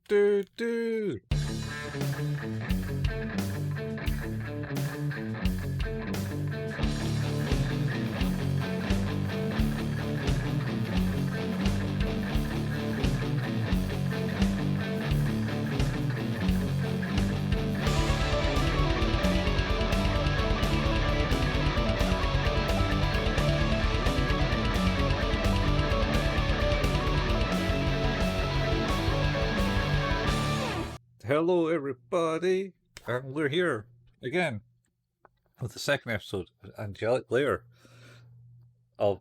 do, do. Hello, everybody, and we're here again with the second episode of Angelic Layer of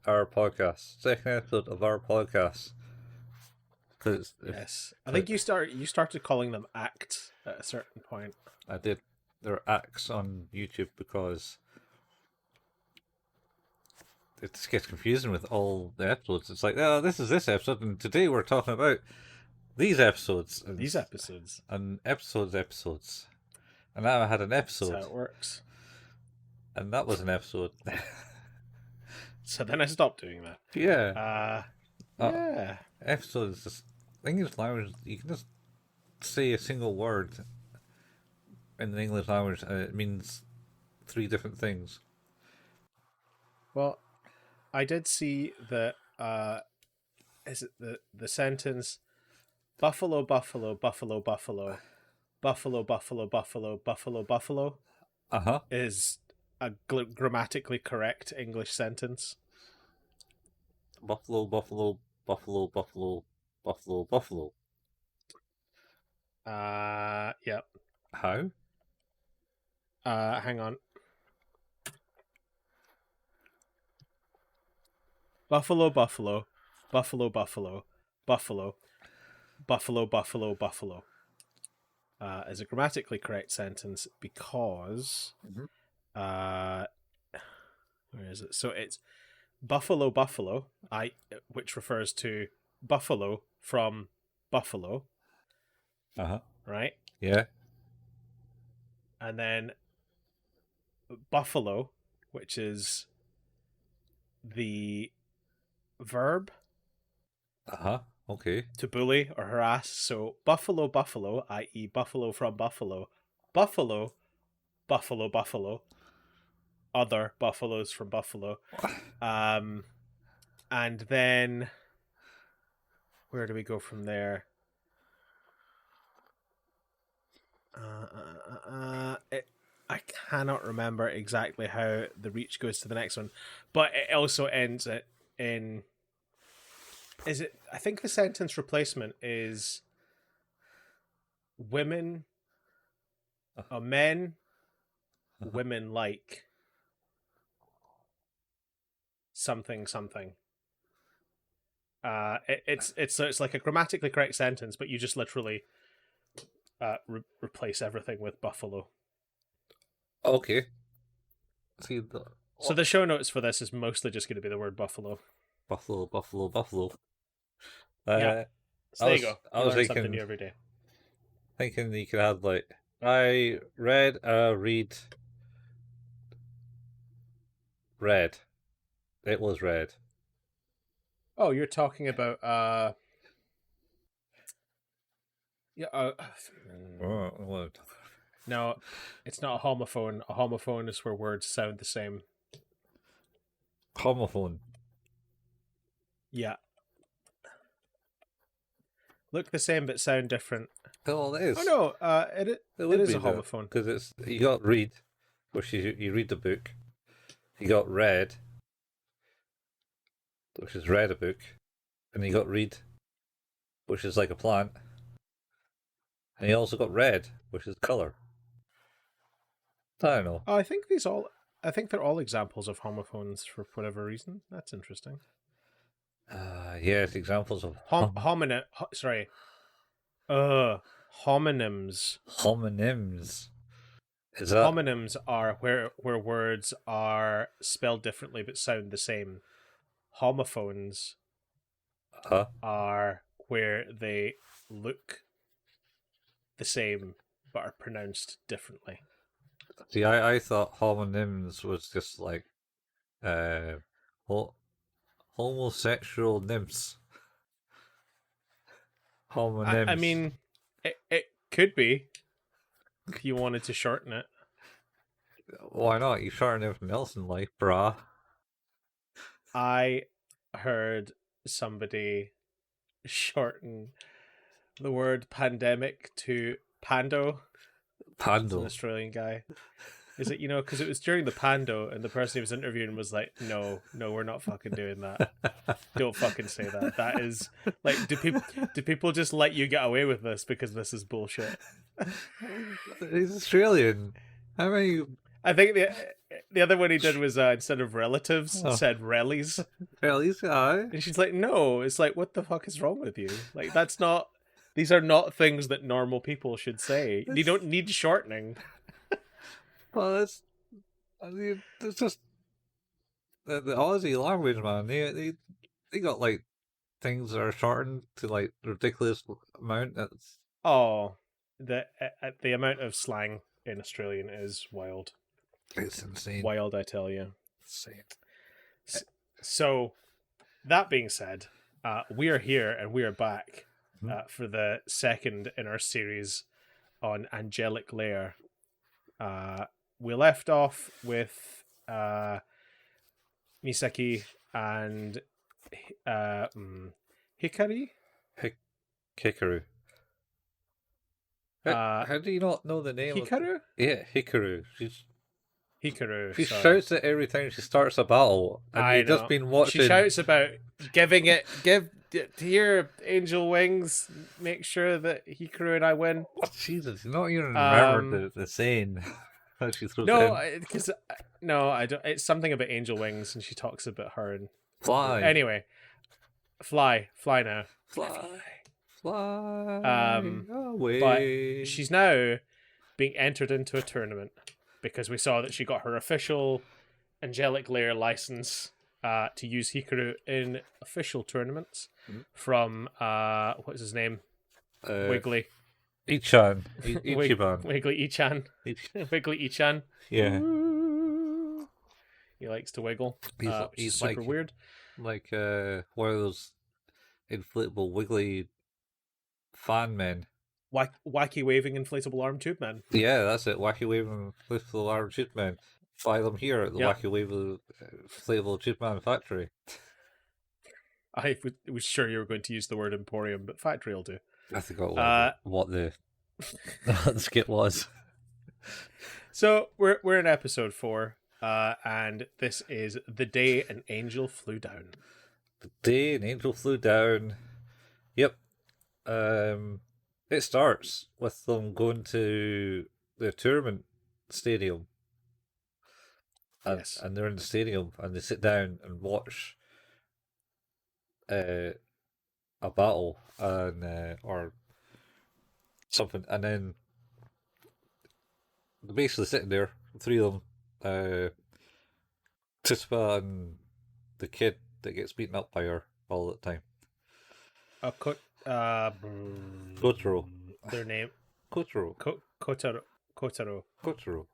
our podcast. Second episode of our podcast. Yes, I think you started calling them acts at a certain point. I did. There are acts on YouTube because it just gets confusing with all the episodes. It's like, oh, this is this episode, and today we're talking about these episodes. And episodes. And now I had an episode. That's how it works. And that was an episode. So then I stopped doing that. Yeah. Yeah. Episodes, just English language, you can just say a single word in the English language and it means three different things. Well, I did see that, is it the sentence, buffalo, buffalo, buffalo, buffalo, buffalo, buffalo, buffalo, buffalo, buffalo, is a grammatically correct English sentence. Buffalo, buffalo, buffalo, buffalo, buffalo, buffalo. Yep. How? Hang on. Buffalo, buffalo, buffalo, buffalo, buffalo, buffalo, buffalo, buffalo. Is a grammatically correct sentence because, where is it? So it's buffalo, buffalo, which refers to buffalo from buffalo. Right? Yeah. And then buffalo, which is the verb. Okay. To bully or harass. So buffalo, buffalo, i.e. buffalo from buffalo. Buffalo, buffalo, buffalo. Other buffaloes from buffalo. And then where do we go from there? I cannot remember exactly how the reach goes to the next one, but it also ends in. Is it? I think the sentence replacement is women, men, women like something. It's like a grammatically correct sentence, but you just literally replace everything with buffalo. Okay. So the show notes for this is mostly just going to be the word buffalo. Buffalo, buffalo, buffalo. Yeah. So there you go. I was thinking something new every day. Thinking you could have like, I read read. Red. It was red. Oh, you're talking about no, it's not a homophone. A homophone is where words sound the same. Homophone. Yeah. Look the same but sound different. Oh, it is. Oh no, it is a homophone because it's you got read, which you read the book. You got read, which is read a book, and you got read, which is like a plant, and you also got red, which is color. I don't know. I think they're all examples of homophones for whatever reason. That's interesting. Yes, examples of homonyms. Homonyms. Is that... Homonyms are where words are spelled differently but sound the same. Homophones are where they look the same but are pronounced differently. See, I thought homonyms was just like homosexual nymphs. Homonyms. I mean, it could be if you wanted to shorten it. Why not? You shorten everything else in life, brah. I heard somebody shorten the word pandemic to Pando. It's an Pando. Australian guy. Is it, because it was during the Pando and the person he was interviewing was like, no, we're not fucking doing that. Don't fucking say that. That is like, do people just let you get away with this because this is bullshit? He's Australian. How many? I think the other one he did was instead of relatives, said relies. Well, he's guy. And she's like, no. It's like, what the fuck is wrong with you? Like, that's not. These are not things that normal people should say. You don't need shortening. Well, it's just the Aussie language, man. They got like things that are shortened to like ridiculous amount. The amount of slang in Australian is wild. It's insane. Wild, I tell you. Insane. So, that being said, we are here and we are back for the second in our series on Angelic Layer. We left off with Misaki and Hikaru. Hikaru. How do you not know the name? Hikaru? Hikaru. Hikaru. She shouts it every time she starts a battle, and you've just been watching. She shouts about give here Angel Wings. Make sure that Hikaru and I win. Oh, Jesus, you not even remember the saying. Because I don't. It's something about Angel Wings, and she talks about her and fly. Anyway, fly now. Fly away. But she's now being entered into a tournament because we saw that she got her official Angelic Layer license to use Hikaru in official tournaments from what's his name? Wiggly. Ichan. Ichiban. Wiggly Ichan. Wiggly Ichan. Yeah. He likes to wiggle. He's super like, weird. Like one of those inflatable wiggly fan men. Wacky waving inflatable arm tube man. Yeah, that's it. Wacky waving inflatable arm tube man. Buy them here at the Wacky waving inflatable tube man factory. I was sure you were going to use the word emporium, but factory will do. I forgot what the skit was. So we're in episode 4, and this is the day an angel flew down. The day an angel flew down. Yep. It starts with them going to the tournament stadium. Yes. And they're in the stadium and they sit down and watch a battle and or something, and then they're basically sitting there, the three of them, Tsuba and the kid that gets beaten up by her all the time. Kotaro. Their name. Kotaro. Kotaro. Kotaro.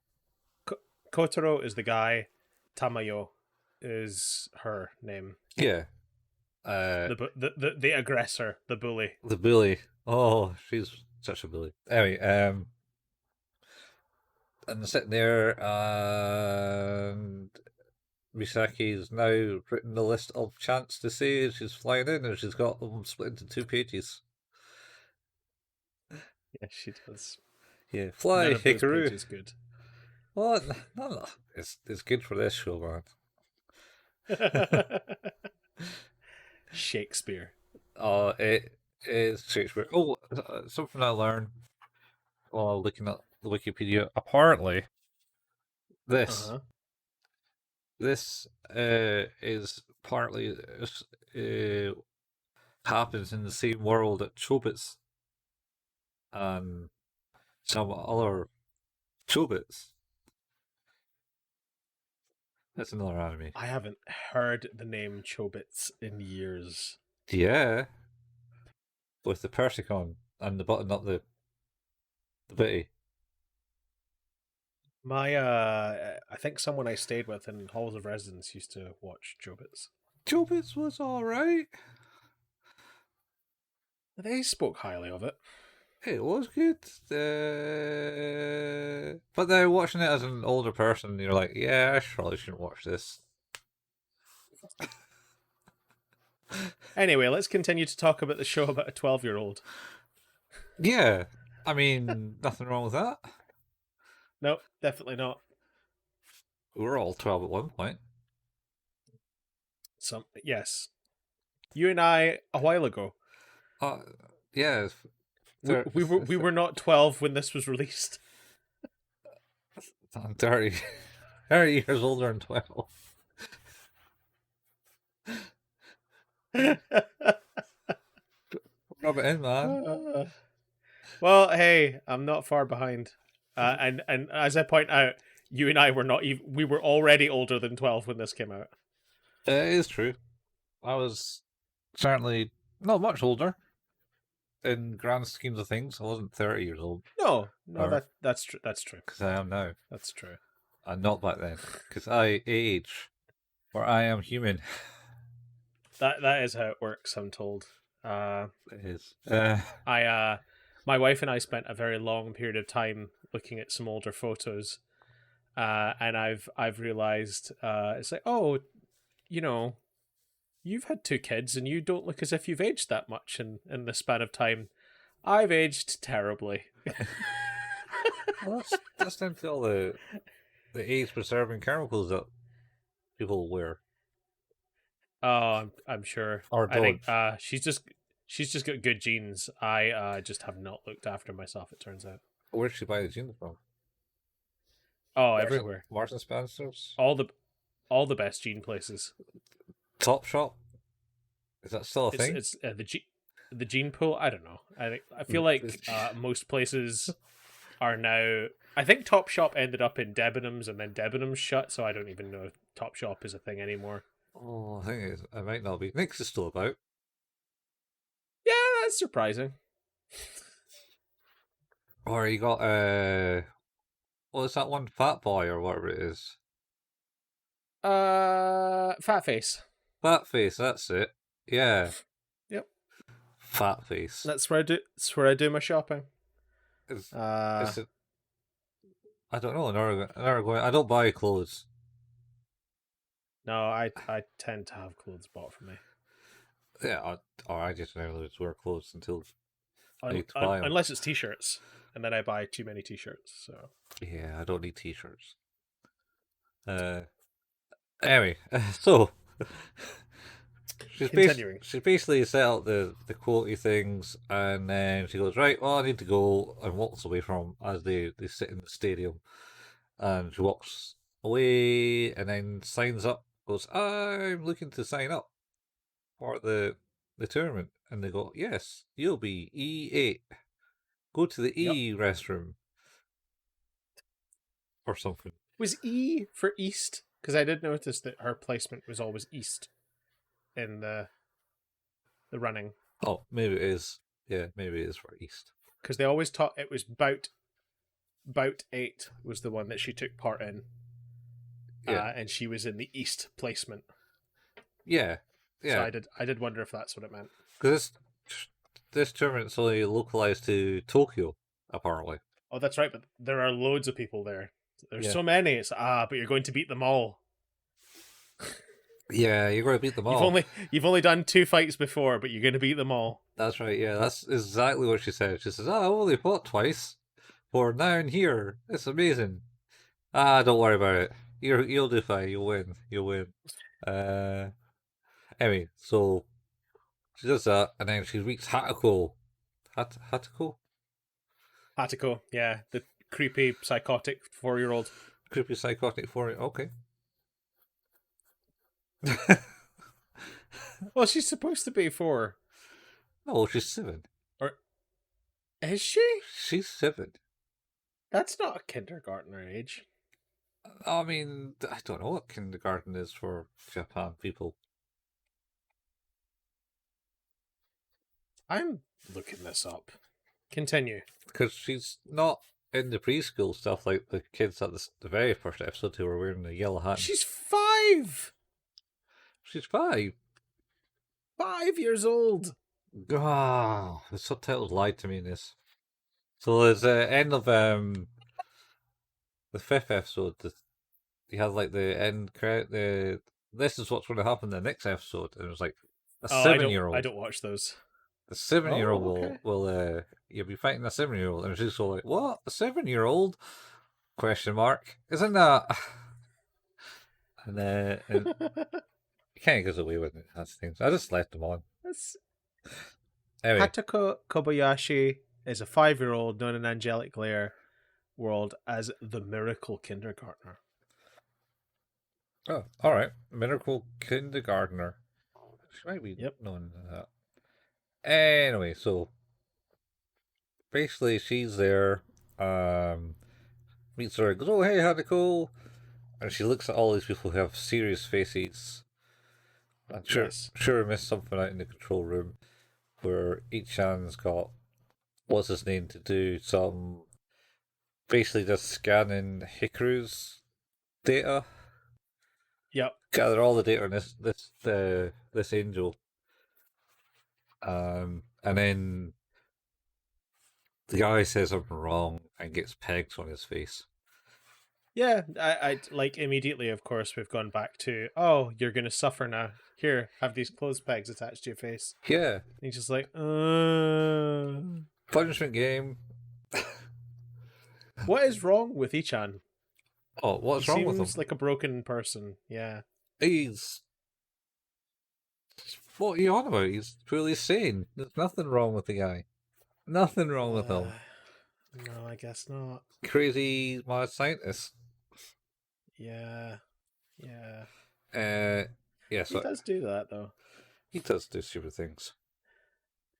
Kotaro is the guy. Tamayo is her name. Yeah. The aggressor, the bully. The bully. Oh, she's such a bully. Anyway, and they're sitting there, and Misaki's now written the list of chants to say as she's flying in, and she's got them split into 2 pages. Yeah, she does. Yeah, fly, Hikaru. Is good. Well, no, it's good for this show, man. Shakespeare. Oh, it is Shakespeare. Oh, something I learned while looking at the Wikipedia. Apparently, this is partly happens in the same world that Chobits and some other Chobits. That's another anime. I haven't heard the name Chobits in years. Yeah. With the Persicon and the button up the bitty. I think someone I stayed with in Halls of Residence used to watch Chobits. Chobits was alright. They spoke highly of it. It was good. But then watching it as an older person, you're like, yeah, I probably shouldn't watch this. Anyway, let's continue to talk about the show about a 12-year-old. Yeah, I mean, nothing wrong with that. No, definitely not. We were all 12 at one point. Yes. You and I, a while ago. Yeah. We were not 12 when this was released. I'm 30, 30 years older than 12. Rub it in, man. Well, hey, I'm not far behind. And as I point out, you and I were not even. We were already older than 12 when this came out. It is true. I was certainly not much older in grand schemes of things. I wasn't 30 years old. No, that's true. That's true. Because I am now. That's true. And not back then. Because I age, or I am human. That is how it works, I'm told. It is. My wife and I spent a very long period of time looking at some older photos, and I've realized it's like, oh, you know, you've had 2 kids and you don't look as if you've aged that much in the span of time. I've aged terribly. Well, that's down to all the age-preserving chemicals that people wear. Oh, I'm sure. Or I think don't. she's just got good genes. I just have not looked after myself, it turns out. Where did she buy the jeans from? Oh, everywhere. Marks and Spencer's? All the best gene places. Top Shop? Is that still a thing? It's the gene pool. I don't know. I feel like most places are now. I think Topshop ended up in Debenhams and then Debenhams shut, so I don't even know if Topshop is a thing anymore. Oh, I think it might not be. Nick's is still about. Yeah, that's surprising. Or you got what is that one? Fat Boy or whatever it is. Fat Face. Fat Face, that's it. Yeah. Yep. Fat Face. That's where I do my shopping. It's I don't know. I don't buy clothes. No, I tend to have clothes bought for me. Yeah, I just never wear clothes until I need to buy them. Unless it's t-shirts, and then I buy too many t-shirts. So yeah, I don't need t-shirts. Anyway, so she basically set out the quality things, and then she goes, right, well, I need to go, and walks away from as they sit in the stadium, and she walks away, and then signs up, goes, I'm looking to sign up for the tournament, and they go, yes, you'll be E8. Go to the E restroom or something. Was E for East? Because I did notice that her placement was always East in the running. Oh, maybe it is. Yeah, maybe it is for East. Because they always taught it was bout 8 was the one that she took part in. Yeah. And she was in the East placement. Yeah. Yeah. So I did wonder if that's what it meant. Because this tournament's only localized to Tokyo, apparently. Oh, that's right, but there are loads of people there. There's so many. It's but you're going to beat them all. Yeah, you're going to beat them all. You've only done 2 fights before, but you're going to beat them all. That's right. Yeah, that's exactly what she said. She says, "Oh, I've only fought twice, for now and here. It's amazing." Don't worry about it. You'll do fine. You'll win. You'll win. Anyway, so she does that, and then she meets Hatako. Hatako? Hatako, yeah, the creepy psychotic 4-year-old. Creepy psychotic 4-year-old. Okay. Well, she's supposed to be 4. No, she's 7. Or is she? She's 7. That's not a kindergartner age. I mean, I don't know what kindergarten is for Japan people. I'm looking this up. Continue. Because she's not in the preschool stuff like the kids at the very first episode who were wearing the yellow hat. She's 5! She's 5. 5 years old! Ah, the subtitles lied to me in this. So there's the end of the fifth episode. You had like the end credit. This is what's going to happen in the next episode, and it was like a Oh, seven-year I old. don't watch those. The 7-year-old Oh, okay. will you'll be fighting a 7-year-old, and she's so like, what, a 7-year-old? Question mark. Isn't that? And he kind of goes away with it. That's things. I just left them on. That's Anyway, Hatoko Kobayashi is a 5-year-old known in Angelic Layer world as the Miracle Kindergartner. oh, all right. Miracle Kindergartner. She might be Yep. known that. Anyway, so basically, she's there. Meets her. Goes, oh hey, Hatako. And she looks at all these people who have serious faces. I'm Yes. sure I missed something out in the control room where Ichan's got what's his name to do some basically just scanning Hikaru's data, Yep. gather all the data on this angel, and then the guy says something wrong and gets pegs on his face. Yeah, I like immediately, of course, we've gone back to, oh, you're going to suffer now. Here, have these clothes pegs attached to your face. Yeah, And he's just like, punishment game. What is wrong with Ichan? Oh, what's He wrong with him? seems like a broken person. Yeah. He's what are you on about? He's truly sane. There's nothing wrong with the guy. Nothing wrong with him. No, I guess not. Crazy mad scientist. Yeah. Yeah. Yeah, He so does do that, though. he does do stupid things.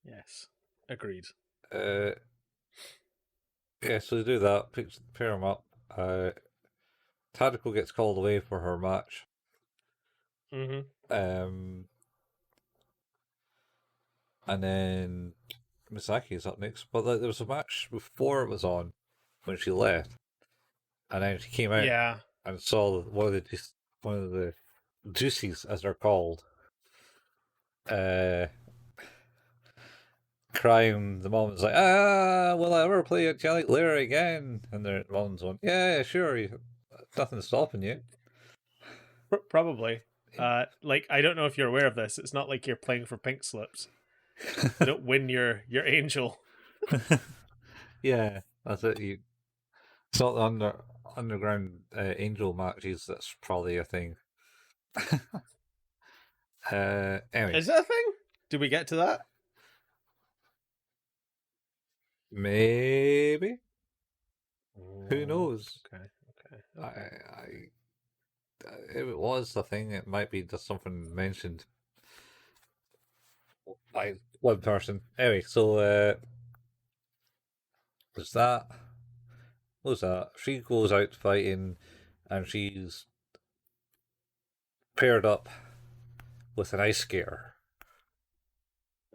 Yes. Agreed. Yeah, so they do that, pair him up. Tadako gets called away for her match. Mm-hmm. And then Misaki's up next. But like, there was a match before it was on when she left, and then she came out Yeah. and saw one of the juicies, as they're called, crying. The mom was like, will I ever play Angelic Layer again? And their mom's going, yeah, sure, nothing's stopping you. Probably. Like, I don't know if you're aware of this. It's not like you're playing for pink slips. You don't win your angel. Yeah, that's it. It's not the underground angel matches. That's probably a thing. Anyway, Is that a thing? Did we get to that? maybe. Who knows? Okay. If it was a thing, it might be just something mentioned by one person. Anyway, so there's that. What's that? She goes out fighting, and she's paired up with an ice skater,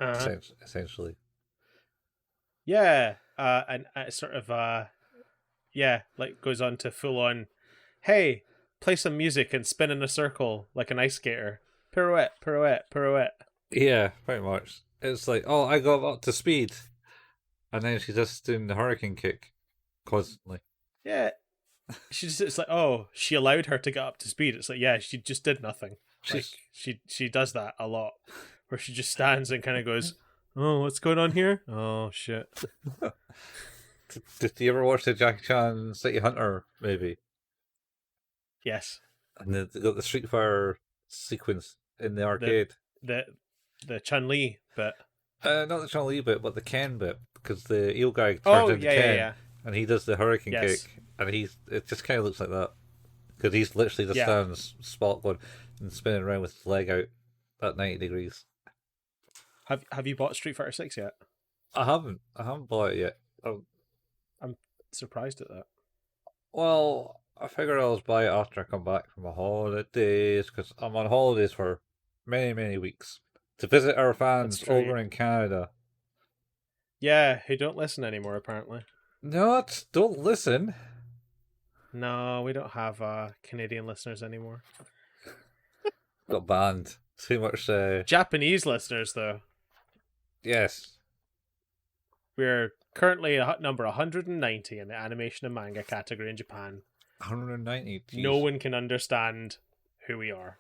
Uh-huh. essentially. Yeah. And sort of, yeah, like goes on to full on, hey, play some music and spin in a circle like an ice skater. Pirouette, pirouette, pirouette. Yeah, pretty much. It's like, oh, I got up to speed, and then she's just doing the hurricane kick constantly. Yeah. It's like, oh, she allowed her to get up to speed. It's like, yeah, she just did nothing. Like, she does that a lot, where she just stands and kind of goes, oh, what's going on here? Oh, shit. Did you ever watch the Jackie Chan City Hunter movie? Yes. And they got the Street Fighter sequence in the arcade. The Chun-Li bit. Not the Chun Li bit, but the Ken bit, because the eel guy turns into Ken, and he does the hurricane kick, and it just kind of looks like that, because he's literally just stands spot going and spinning around with his leg out at 90 degrees. Have you bought Street Fighter 6 yet? I haven't bought it yet. I'm surprised at that. Well, I figured I'll just buy it after I come back from my holidays, because I'm on holidays for many weeks to visit our fans over in Canada. Yeah, who don't listen anymore, apparently. Not, don't listen. No, we don't have Canadian listeners anymore. Got banned. Too much. Japanese listeners, though. Yes. We're currently at number 190 in the animation and manga category in Japan. 190. No Jeez. one can understand who we are.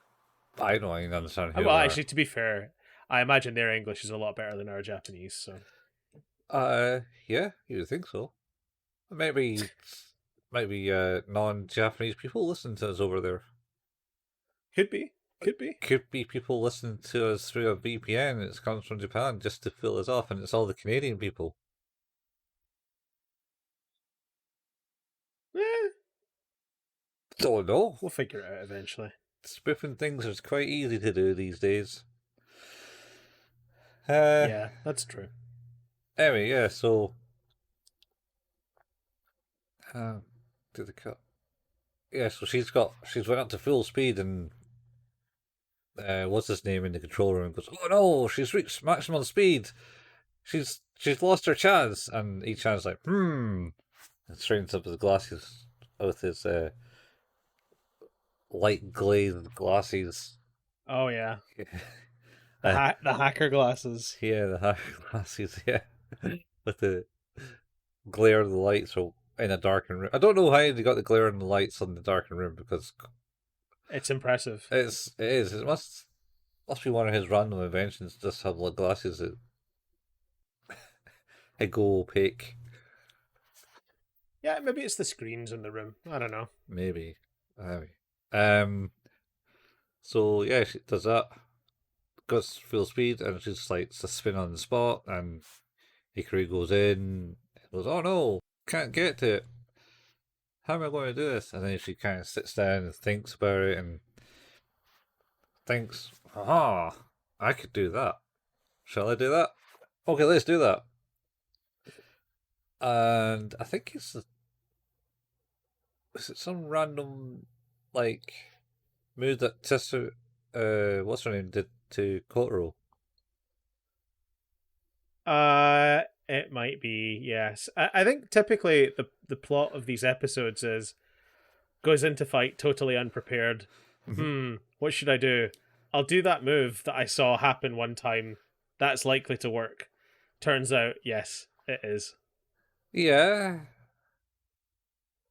I don't even understand who Well, we are. actually, to be fair, I imagine their English is a lot better than our Japanese. So, Yeah, you would think so. Maybe non-Japanese people listen to us over there. could be. Could be people listening to us through a VPN. It comes from Japan just to fill us off, and it's all the Canadian people. Eh, Don't know. we'll figure it out eventually. Spoofing things is quite easy to do these days. Yeah, that's true. Anyway, yeah. So, did the cut? Yeah. So she's went up to full speed, and what's his name in the control room goes, "Oh no, she's reached maximum speed. She's lost her chance." And each hand's like, "Hmm." And straightens up his glasses with his light glazed glasses. Oh yeah, Uh, the hacker glasses. yeah, the high glasses, yeah. With the glare of the lights in a darkened room. I don't know how they got the glare and the lights on the darkened room because It's impressive. it is. It must be one of his random inventions, just have like glasses that go opaque. Yeah, maybe it's the screens in the room. I don't know. Maybe. Um so yeah, she does that. Goes full speed and she's like it's a spin on the spot and Hikaru goes in and goes, "Oh no, can't get to it. How am I going to do this?" And then she kind of sits down and thinks about it and thinks, "Aha, I could do that. Shall I do that? Okay, let's do that." And I think is it some random like move that Tessa, what's her name, did to Kotaro? It might be, yes. I think typically the plot of these episodes is goes into fight totally unprepared. What should I do? I'll do that move that I saw happen one time. That's likely to work. Turns out, yes, it is. Yeah,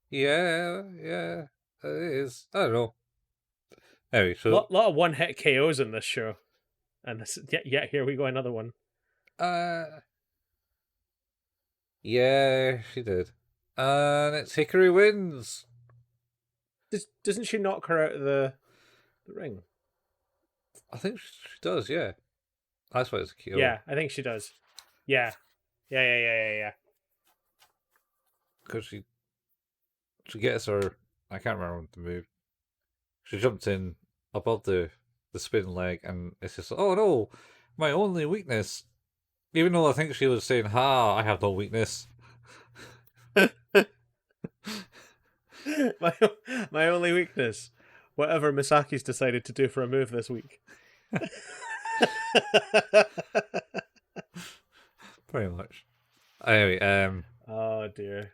yeah, it is. I don't know. Anyway, so Lot of one hit KOs in this show, and yet here we go, another one. uh, yeah, she did, and it's Hikaru wins. Doesn't she knock her out of the ring? I think she does. Yeah, that's why it's a KO. Yeah, I think she does. Yeah, yeah. Because she gets her. I can't remember the move. She jumped in above the spin leg, and it's just oh no, my only weakness. Even though I think she was saying, "Ha, I have no weakness." my my only weakness, whatever Misaki's decided to do for a move this week. Pretty much. Anyway, Oh dear,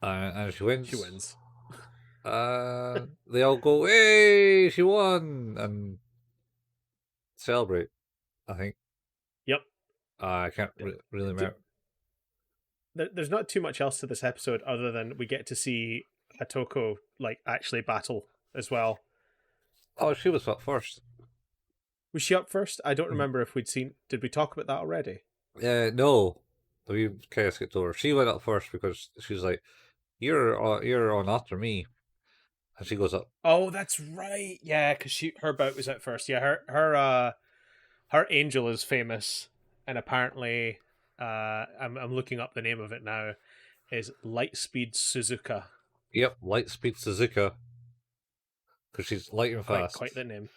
and she wins. she wins. They all go, "Hey, she won!" and celebrate. I think. Yep. I can't really remember. There's not too much else to this episode other than we get to see Hatoko like actually battle as well. Oh, she was up first. Was she up first? I don't remember if we'd seen. Did we talk about that already? No, we kind of skipped over. She went up first because she's like, you're on after me," and she goes up. Oh, that's right. Yeah, because her bout was at first. Yeah, her angel is famous, and apparently, I'm looking up the name of it now. Is Lightspeed Suzuka. Yep, Lightspeed Suzuka, because she's light and fast. Quite the name.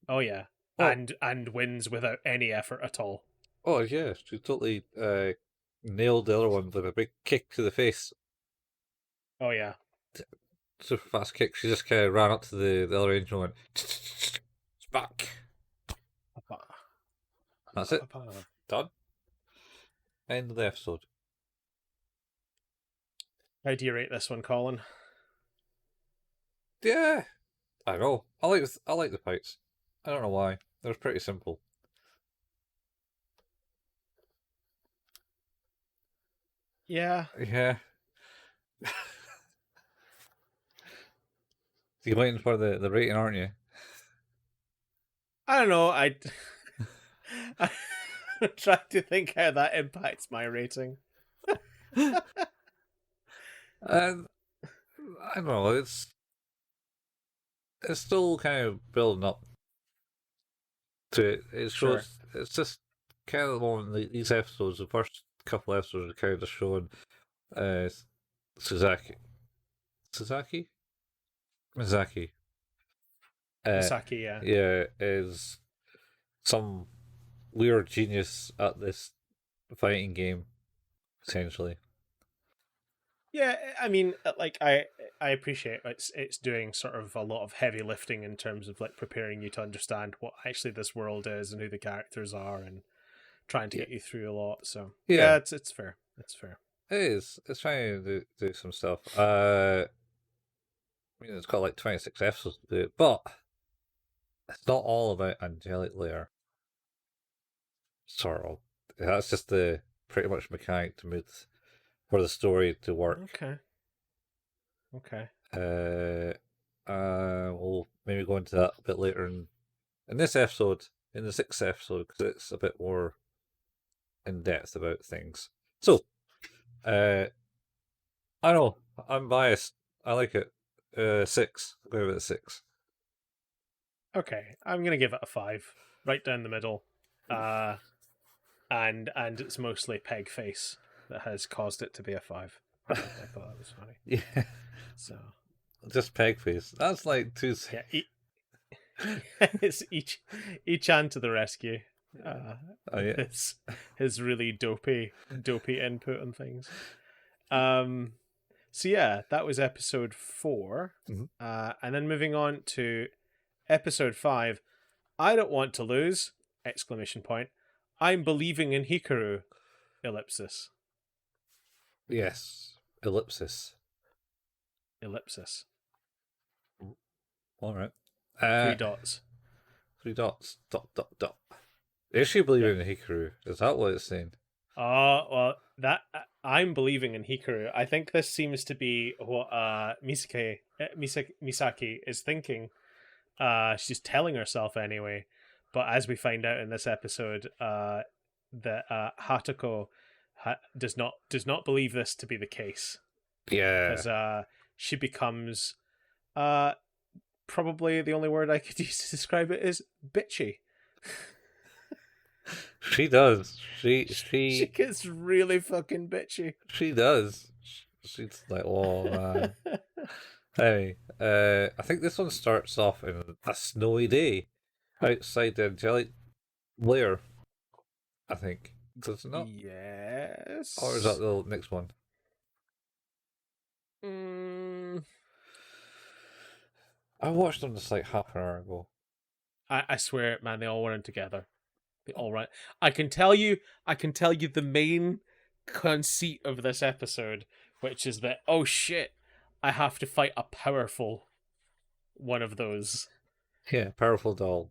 Oh yeah, Oh. and wins without any effort at all. Oh yeah, she totally nailed the other one with a big kick to the face. Oh yeah. Super fast kick. She just kind of ran up to the other angel and went, "It's back." That's it. Done. End of the episode. How do you rate this one, Colin? Yeah, I don't know. I like the fights. I don't know why. They're pretty simple. Yeah. Yeah. You're waiting for the rating, aren't you? I don't know. I'm trying to think how that impacts my rating. And I don't know. It's still kind of building up to it. It Sure. shows. It's just kind of on these episodes. The first couple episodes are kind of showing uh, Suzaki, Suzaki, Misaki. Uh, Misaki, yeah. yeah, is some weird genius at this fighting game, essentially. Yeah, I mean, like I appreciate it's doing sort of a lot of heavy lifting in terms of like preparing you to understand what actually this world is and who the characters are and trying to Yeah, get you through a lot. So yeah, yeah, it's fair. It's fair. it is. It's trying to do some stuff. I mean, it's got like 26 episodes to do it, but it's not all about Angelic Layer. Sort of. That's just the pretty much mechanic to move for the story to work. Okay. Okay. Uh, we'll maybe go into that a bit later in this episode, in the sixth episode, because it's a bit more in depth about things. So, I know I'm biased. I like it. Six. I'll go with a six. Okay. I'm gonna give it a 5, right down the middle. And it's mostly Peg Face that has caused it to be a 5. I thought that was funny. Yeah, So just peg face. That's like two. yeah, it's each hand to the rescue. Oh With yeah. his really dopey input on things. So yeah, that was episode 4. Mhm. And then moving on to episode 5. I don't want to lose! Exclamation point. I'm believing in Hikaru! Ellipsis. Yes. Ellipsis. Ellipsis. All right. 3 dots. 3 dots. Dot dot dot. Is she believing Yep. in Hikaru? Is that what it's saying? Well, that I'm believing in Hikaru. I think this seems to be what Misaki is thinking. She's telling herself anyway. But as we find out in this episode, that Hatoko does not believe this to be the case, Yeah. because she becomes uh probably the only word I could use to describe it is bitchy. She does. She She she gets really fucking bitchy. she does. She's like, oh man. Anyway, I think this one starts off in a snowy day outside the Angelic Layer. I think. Does it not? Or is that Yes. the next one? Mm, I watched them just like half an hour ago. I swear, man, they all run together. They all run. I can tell you the main conceit of this episode, which is that, oh shit, I have to fight a powerful one of those. Yeah, powerful doll.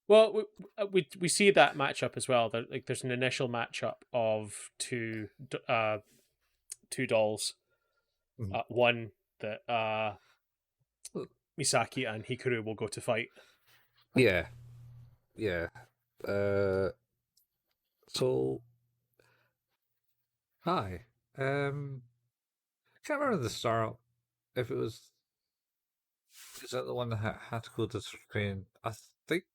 Well, we see that matchup as well. There's an initial matchup of two dolls. Mhm. One that Misaki and Hikaru will go to fight. Yeah, yeah. Uh, so hi. Can't remember the start. If it was, is that the one that had to go to screen? I think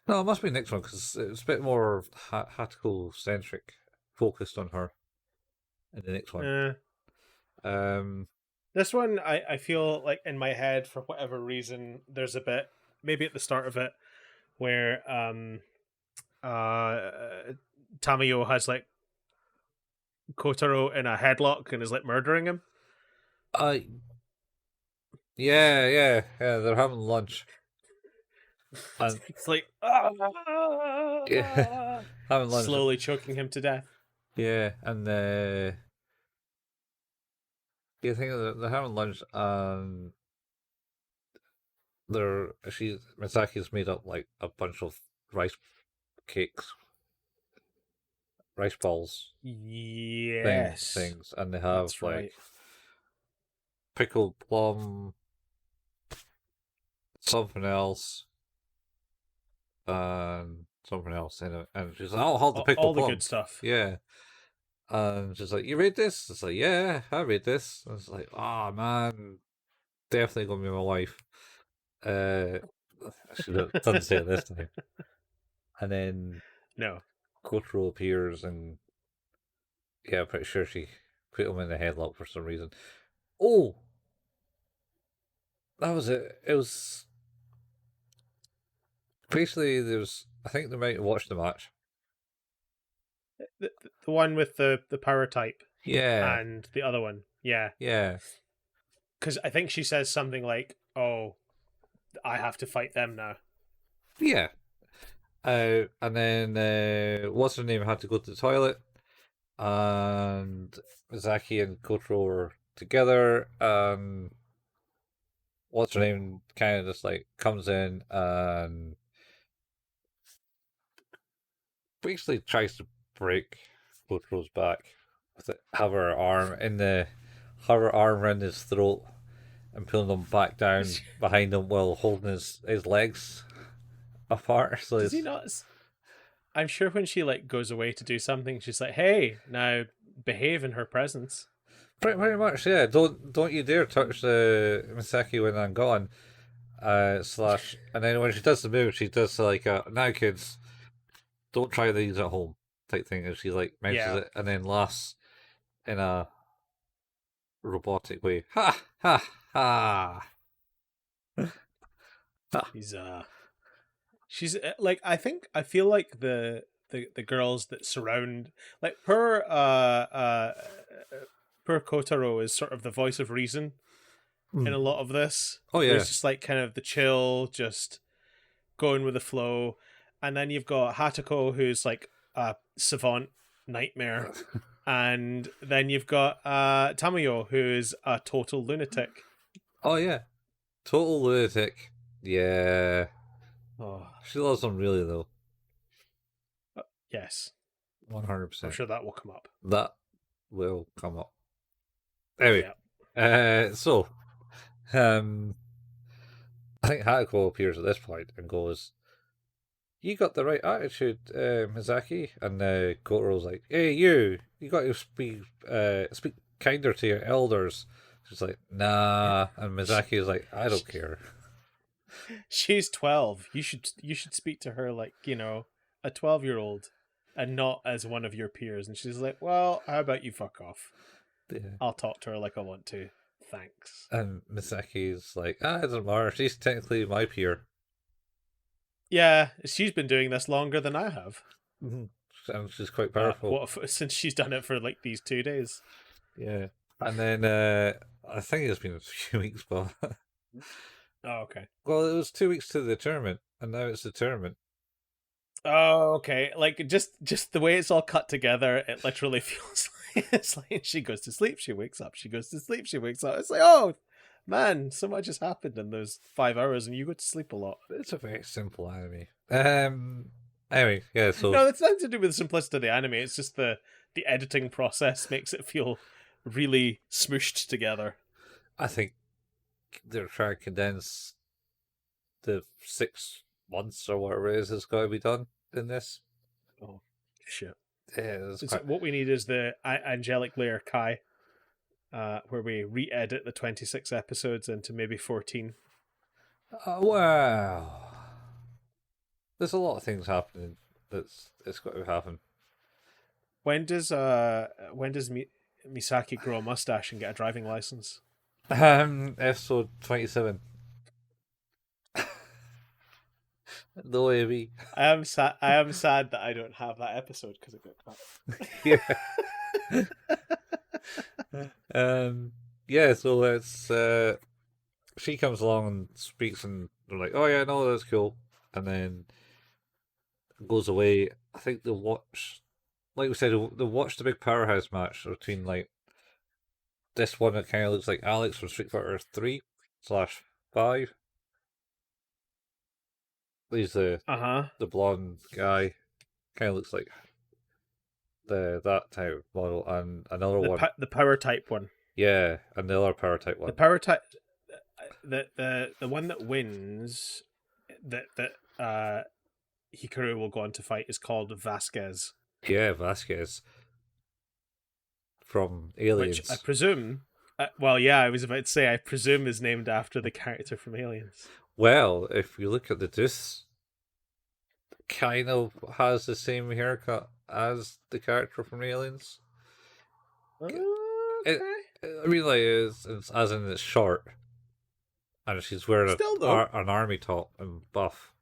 no, it must be the next one because it was a bit more Hatako centric, focused on her in the next one. Uh, Um, this one, I feel like in my head, for whatever reason, there's a bit, maybe at the start of it, where Tamayo has like Kotaro in a headlock and is like murdering him. I yeah. They're having lunch and It's like yeah, having lunch. slowly choking him to death. Yeah, and you think they're having lunch and Misaki's made up like a bunch of rice cakes rice balls Yes, things, and they have that's like right. pickled plum, something else, and something else in it. And she's like, "I'll have the All pickled the plum." good stuff. Yeah. And she's like, "You read this?" It's like, "Yeah, I read this." And it's like, "Oh man, definitely gonna be my wife." Uh, I should have done say it this time. And then No, Kotaro appears, and yeah, I'm pretty sure she put him in the headlock for some reason. Oh, that was it. It was basically there's. I think they might have watched the match. the one with the power type Yeah, and the other one. Yeah, yeah, because I think she says something like, "Oh, I have to fight them now." yeah. And then what's her name had to go to the toilet, and Misaki and Kotaro were together, and what's her name kind of just like comes in and basically tries to break Kotaro's back with it, have her arm around his throat and pulling him back down behind him while holding his legs apart. So Does he it's not? I'm sure when she like goes away to do something, she's like, "Hey, now behave in her presence." pretty much, yeah. Don't you dare touch the Misaki when I'm gone. Slash, and then when she does the move, she does like now kids, don't try these at home type thing, and she like mentions Yeah, it and then laughs in a robotic way. Ha ha ha. Ha. she's like, I feel like the girls that surround like her poor Kotaro is sort of the voice of reason in a lot of this, Oh where yeah. it's just like kind of the chill, just going with the flow. And then you've got Hatako, who's like a savant nightmare. And then you've got Tamayo, who's a total lunatic. Oh yeah. Total lunatic. Yeah. Oh, She loves him really though. yes. One hundred I'm percent. sure that will come up. That will come up. Anyway. Yeah. So um I think Hatako appears at this point and goes, "You got the right attitude, Mizaki." And Kotaro's like, "Hey, you got to speak kinder to your elders." She's like, "Nah," and Mizaki is like, "I don't care." She's 12. You should speak to her like, a 12-year-old and not as one of your peers. And she's like, "Well, how about you fuck off? Yeah. I'll talk to her like I want to. Thanks." And Misaki's like, "It doesn't matter. She's technically my peer." Yeah, she's been doing this longer than I have. Mm-hmm. And she's quite powerful. Since she's done it for like these 2 days. Yeah. And then I think it's been a few weeks, but Oh, okay. well, it was 2 weeks to the tournament, and now it's the tournament. Oh, okay. Like just the way it's all cut together, it literally feels like it's like she goes to sleep, she wakes up, she goes to sleep, she wakes up. It's like, oh man, so much has happened in those 5 hours, and you go to sleep a lot. It's a very simple anime. Anyway, yeah. So No, it's nothing to do with the simplicity of the anime. It's just the editing process makes it feel really smooshed together. I think they're trying to condense the 6 months or whatever it is that's got to be done in this. Oh shit! Yeah, it's It's, quite. what we need is the Angelic Layer Kai, where we re-edit the 26 episodes into maybe 14. Wow. There's a lot of things happening. It's got to happen. When does Misaki grow a mustache and get a driving license? Episode 27. The way we. I am sad that I don't have that episode because it got Yeah. Yeah. So it's she comes along and speaks, and they're like, "Oh yeah, no, that's cool," and then goes away. I think they watch, like we said, they watched the big powerhouse match between like this one that kind of looks like Alex from Street Fighter 3/5. He's Uh huh. the blonde guy. Kind of looks like that type model, and another one. The power type one. Yeah, and the other power type The one. power type, the one that wins, that Hikaru will go on to fight is called Vasquez. Yeah, Vasquez from Which Aliens. I presume. Well, yeah, I was about to say I presume is named after the character from Aliens. Well, if you look at the Deuce, kind of has the same haircut as the character from Aliens. Okay. I mean, like, it's as in it's short, and she's wearing Still, though. an army top and buff,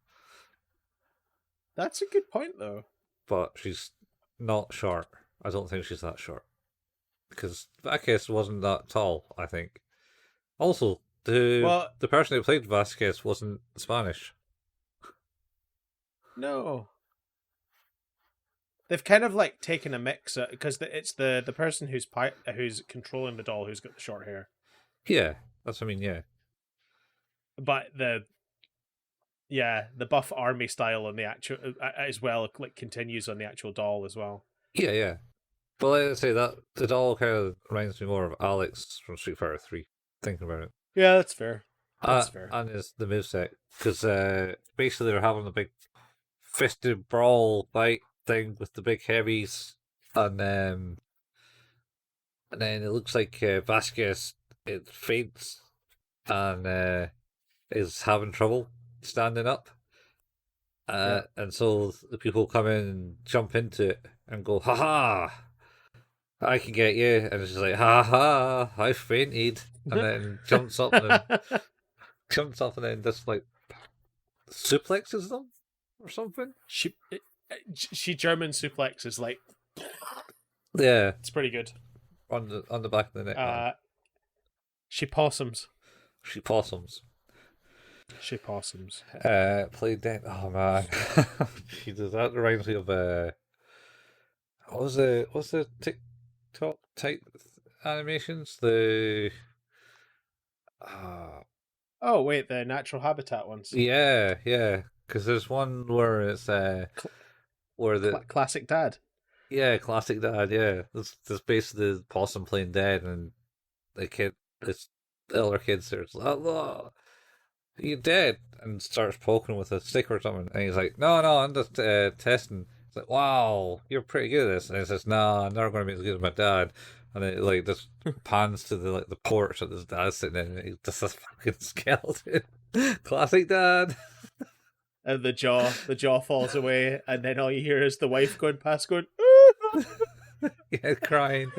That's a good point, though. but she's not short. I don't think she's that short. Because Vasquez wasn't that tall, I think. Also, the person who played Vasquez wasn't Spanish. No. They've kind of like taken a mix because it's the person who's controlling the doll who's got the short hair. Yeah, that's what I mean. Yeah, but the buff army style on the actual as well like continues on the actual doll as well. Yeah. But like I say, that the doll kind of reminds me more of Alex from Street Fighter 3. Thinking about it. Yeah, that's fair. That's fair. And it's the moveset because basically they're having a big fisted brawl fight thing with the big heavies, and then it looks like Vasquez it faints and is having trouble standing up, and so the people come in and jump into it and go, "Ha ha! I can get you," and she's like, "Ha ha! I fainted," and then jumps up and then just like suplexes them or something. She German suplexes like. Yeah, it's pretty good. On the back of the neck. She possums. Played dead. Oh man, Jesus, that reminds me of what's the TikTok type animations? The oh wait, the natural habitat ones. Yeah, because there's one where it's where the classic dad. Yeah, classic dad. Yeah, there's basically the possum playing dead, and the other kid says, "Allah, you dead?" and starts poking with a stick or something, and he's like, "No, I'm just testing." It's like, "Wow, you're pretty good at this," and he says, "No, I'm never going to be as good as my dad." And it like just pans to the porch that his dad's sitting in, and he's just a fucking skeleton. Classic dad. And the jaw falls away, and then all you hear is the wife going past, going, yeah, crying.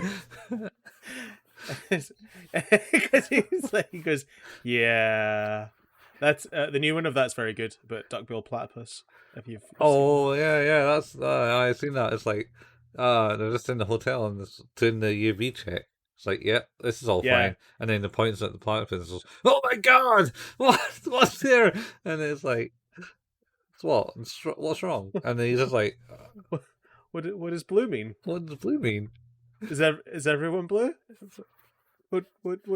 Because he goes, yeah. That's the new one of that's very good, but duckbill platypus. If you've yeah, that's I've seen that. It's like they're just in the hotel and doing the UV check. It's like, yep, this is all fine. And then the points at the platypus goes, "Oh my god, what's there?" And it's like, what's wrong? And then he's just like, what does blue mean? What does blue mean? Is everyone blue? What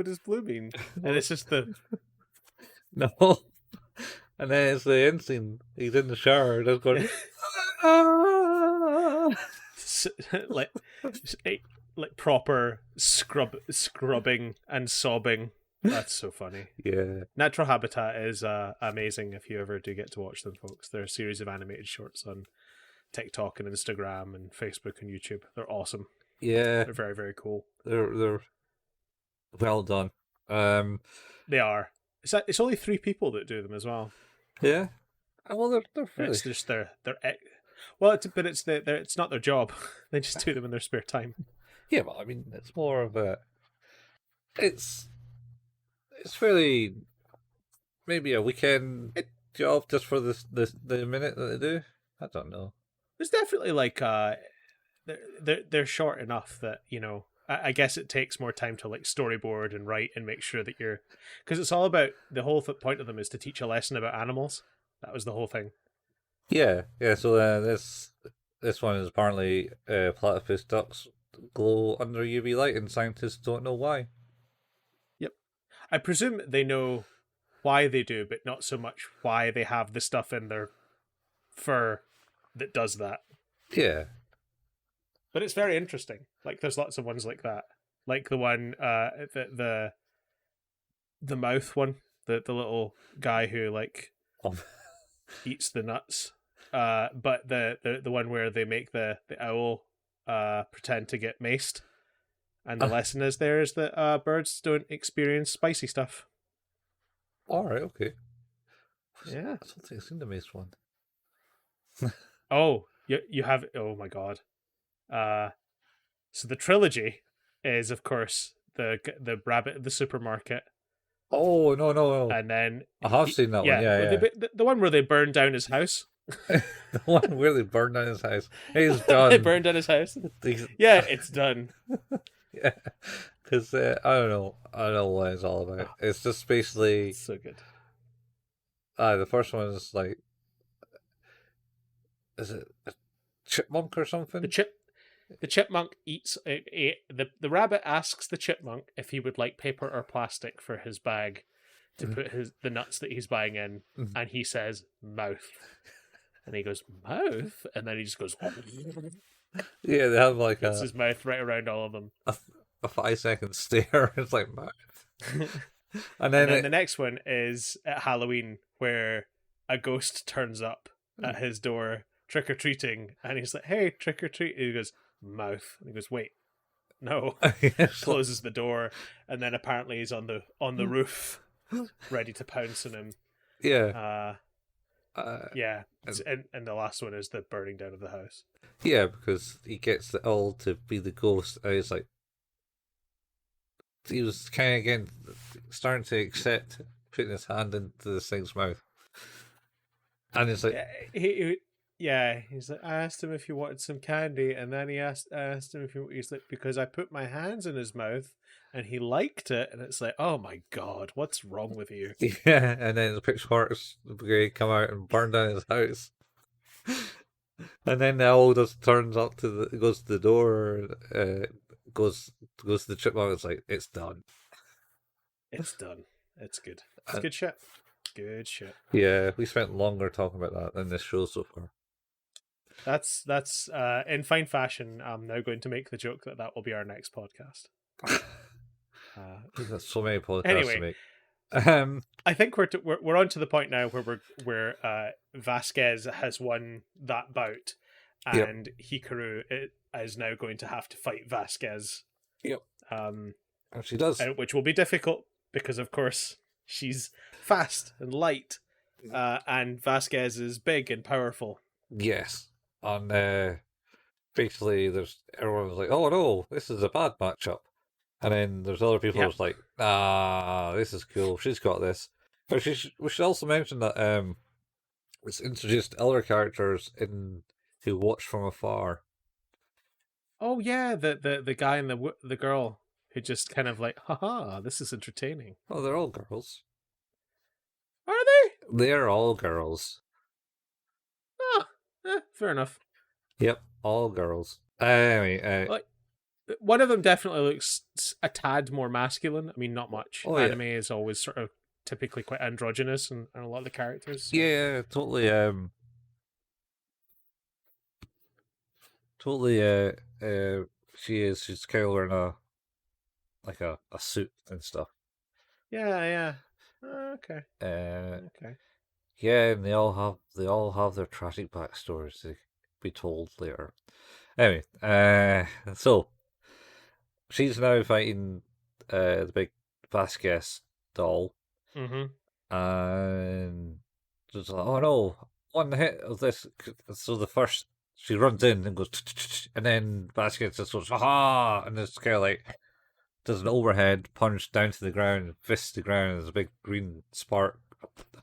does blue mean? And it's just the no. And then it's the end scene. He's in the shower, just going like proper scrubbing and sobbing. That's so funny. Yeah. Natural Habitat is amazing if you ever do get to watch them, folks. They're a series of animated shorts on TikTok and Instagram and Facebook and YouTube. They're awesome. Yeah. They're very, very cool. They're well done. They are. It's only 3 people that do them as well. Yeah. Well, they're fairly... It's just but it's not their job. They just do them in their spare time. Yeah, well, I mean, it's more of a... It's fairly maybe a weekend job just for the minute that they do. I don't know. There's definitely like they're short enough that, you know, I guess it takes more time to like storyboard and write and make sure that you're, because it's all about the whole point of them is to teach a lesson about animals. That was the whole thing. Yeah. So this one is apparently platypus ducks glow under UV light, and scientists don't know why. Yep, I presume they know why they do, but not so much why they have the stuff in their fur that does that. Yeah. but it's very interesting. Like there's lots of ones like that, like the one the mouth one, the little guy who like eats the nuts. But the one where they make the owl pretend to get maced, and the lesson is that birds don't experience spicy stuff. All right, okay. Yeah. I don't think I've seen the Mace one. Oh, you have. Oh my god. So the trilogy is, of course, the rabbit at the supermarket, Oh no! and then I have seen that one. Yeah. the one where they burn down his house. The one where they burned down his house. He's They done. burned down his house. He's- Yeah, it's done. Yeah, because I don't know what it's all about. It's just basically It's so good. the first one is like, is it a chipmunk or something? The chipmunk eats the rabbit asks the chipmunk if he would like paper or plastic for his bag to put the nuts that he's buying in, and he says mouth, and he goes mouth, and then he just goes. Yeah, they have like Gets his mouth right around all of them. a 5 second stare. It's like mouth. And then the next one is at Halloween, where a ghost turns up at his door trick or treating, and he's like, "Hey, trick or treat!" And he goes, "Mouth." And he goes, "Wait, no." Closes the door, and then apparently he's on the roof, ready to pounce on him. Yeah. Yeah. And the last one is the burning down of the house. Yeah, because he gets the owl to be the ghost, and he's like, he was kind of again starting to accept putting his hand into this thing's mouth, and it's like, he's like, I asked him if he wanted some candy, and then I asked him if he's like, because I put my hands in his mouth, and he liked it, and it's like, oh my god, what's wrong with you? yeah, and then the pitchforks brigade come out and burn down his house. And then the owl just turns up goes to the door, goes to the chipmunk. It's like, it's done. It's done. It's good. It's good shit. Good shit. Yeah, we spent longer talking about that than this show so far. That's in fine fashion. I'm now going to make the joke that will be our next podcast. We've got so many podcasts anyway, to make. I think we're on to the point now where Vasquez has won that bout, and Hikaru is now going to have to fight Vasquez. Yep. And she does, which will be difficult because, of course, she's fast and light, and Vasquez is big and powerful. Yes, and basically, everyone was like, "Oh no, this is a bad matchup." And then there's other people who's like, this is cool. She's got this. But we should also mention that it's introduced other characters who watch from afar. Oh yeah, the guy and the girl who just kind of like, haha, this is entertaining. Oh, they're all girls. Are they? They're all girls. Fair enough. Yep, all girls. Anyway, one of them definitely looks a tad more masculine. I mean, not much. Oh, Anime is always sort of typically quite androgynous and a lot of the characters. So. Yeah, totally. She is. She's kind of wearing a suit and stuff. Yeah. Okay. Okay. Yeah, and they all have their tragic backstories to be told later. Anyway, so she's now fighting the big Vasquez doll. Mm-hmm. And just like, oh no, one hit of this. So the first, she runs in and goes, and then Vasquez just goes, ha! And it's kind of like, does an overhead punch down to the ground, fist to the ground, and there's a big green spark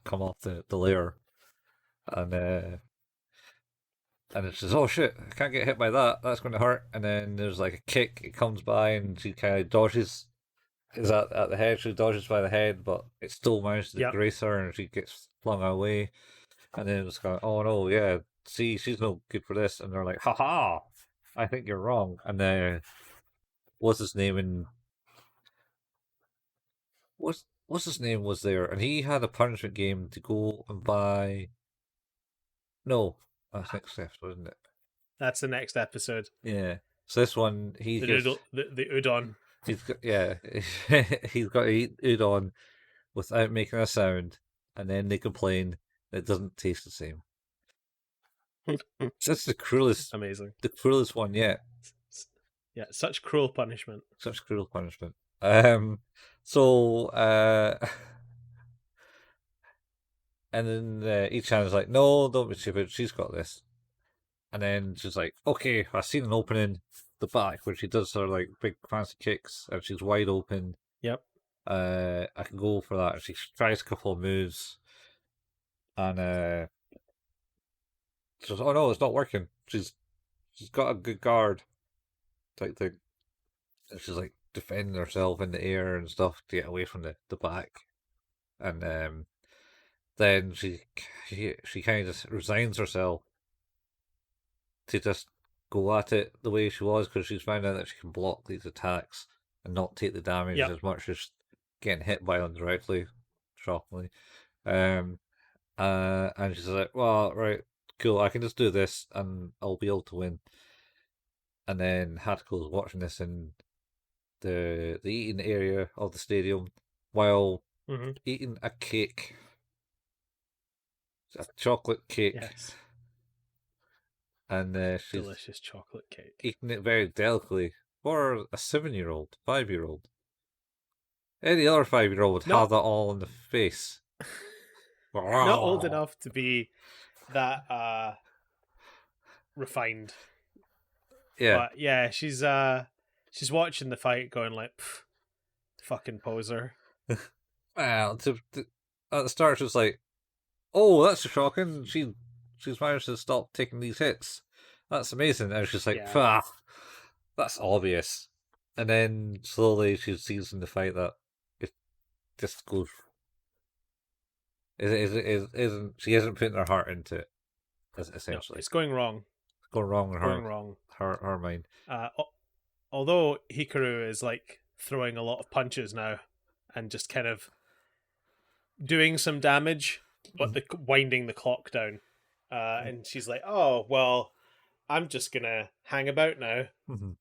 come off the layer. And it says, oh shit, I can't get hit by that, that's going to hurt. And then there's like a kick, it comes by and she kind of dodges, is at the head, she dodges by the head, but it still manages to grace her and she gets flung away. And then it's kind of, oh no, yeah, see, she's no good for this. And they're like, haha, I think you're wrong. And what's his name was there, and he had a punishment game to go and buy. No, that's next episode, isn't it? That's the next episode. Yeah. So this one, The noodle, the udon. he's got, yeah, he's got to eat udon without making a sound, and then they complain it doesn't taste the same. That's the Amazing. one yet. Yeah, such cruel punishment. Such cruel punishment. So and then Ichan's like, no, don't be stupid. She's got this. And then she's like, okay, I've seen an opening the back where she does her like big fancy kicks and she's wide open. Yep. I can go for that. She tries a couple of moves, and she says, "Oh no, it's not working." She's got a good guard type thing. And she's like defending herself in the air and stuff to get away from the back. And then she kind of resigns herself to just go at it the way she was because she's found out that she can block these attacks and not take the damage as much as getting hit by them directly, shockingly. And she's like, well, right, cool, I can just do this and I'll be able to win. And then Hatako's watching this in the eating area of the stadium while eating a cake. A chocolate cake. Yes. And she's delicious chocolate cake. Eating it very delicately for a 7-year-old, 5-year-old. Any other 5-year-old would have that all in the face. Not old enough to be that refined. Yeah. But yeah, she's watching the fight going like, fucking poser. Well, at the start she was like, oh, that's shocking. She's managed to stop taking these hits. That's amazing. And she's like, that's obvious. And then slowly she sees in the fight that it just goes. She isn't putting her heart into it, essentially. No, it's going wrong. It's going wrong in her mind. Although Hikaru is like throwing a lot of punches now and just kind of doing some damage, but winding the clock down. And she's like, oh, well, I'm just going to hang about now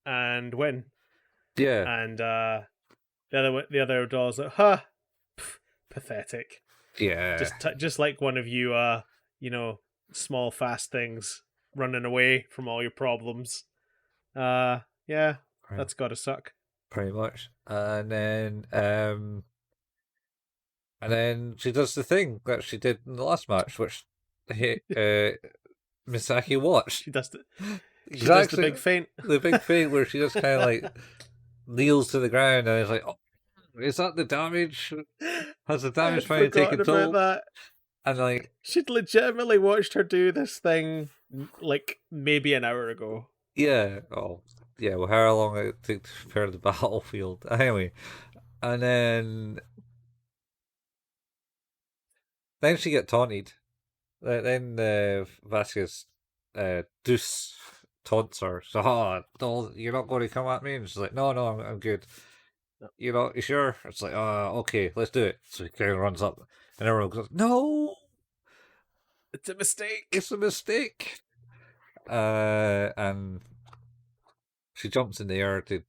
and win. Yeah. And the other doll's like, pathetic. Yeah. Just like one of you, small, fast things running away from all your problems. Yeah, that's got to suck. Pretty much. And then she does the thing that she did in the last match, which Misaki watched. She does the big feint. The big feint where she just kind of like kneels to the ground and is like, oh, is that the damage? Has the damage finally taken toll? That. And like, she'd legitimately watched her do this thing like maybe an hour ago. Yeah. Oh, yeah. Well, how long it took to prepare the battlefield. Anyway, and then she get taunted. Then Vasquez Deuce taunts her. So, no, you're not going to come at me? And she's like, no, I'm good. No. You sure? It's like, okay, let's do it. So he kind of runs up, and everyone goes, no! It's a mistake! It's a mistake! And she jumps in the air to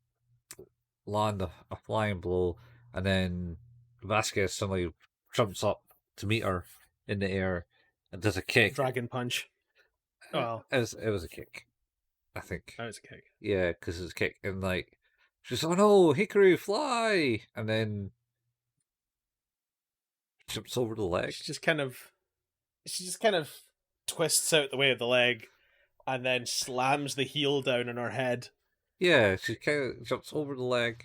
land a flying blow, and then Vasquez suddenly jumps up to meet her in the air and does a kick. Dragon punch. Well, it was a kick, I think. That was a kick. Yeah, because it was a kick, and like she's oh no, Hikaru, fly, and then jumps over the leg. She just kind of twists out the way of the leg, and then slams the heel down on her head. Yeah, she kind of jumps over the leg.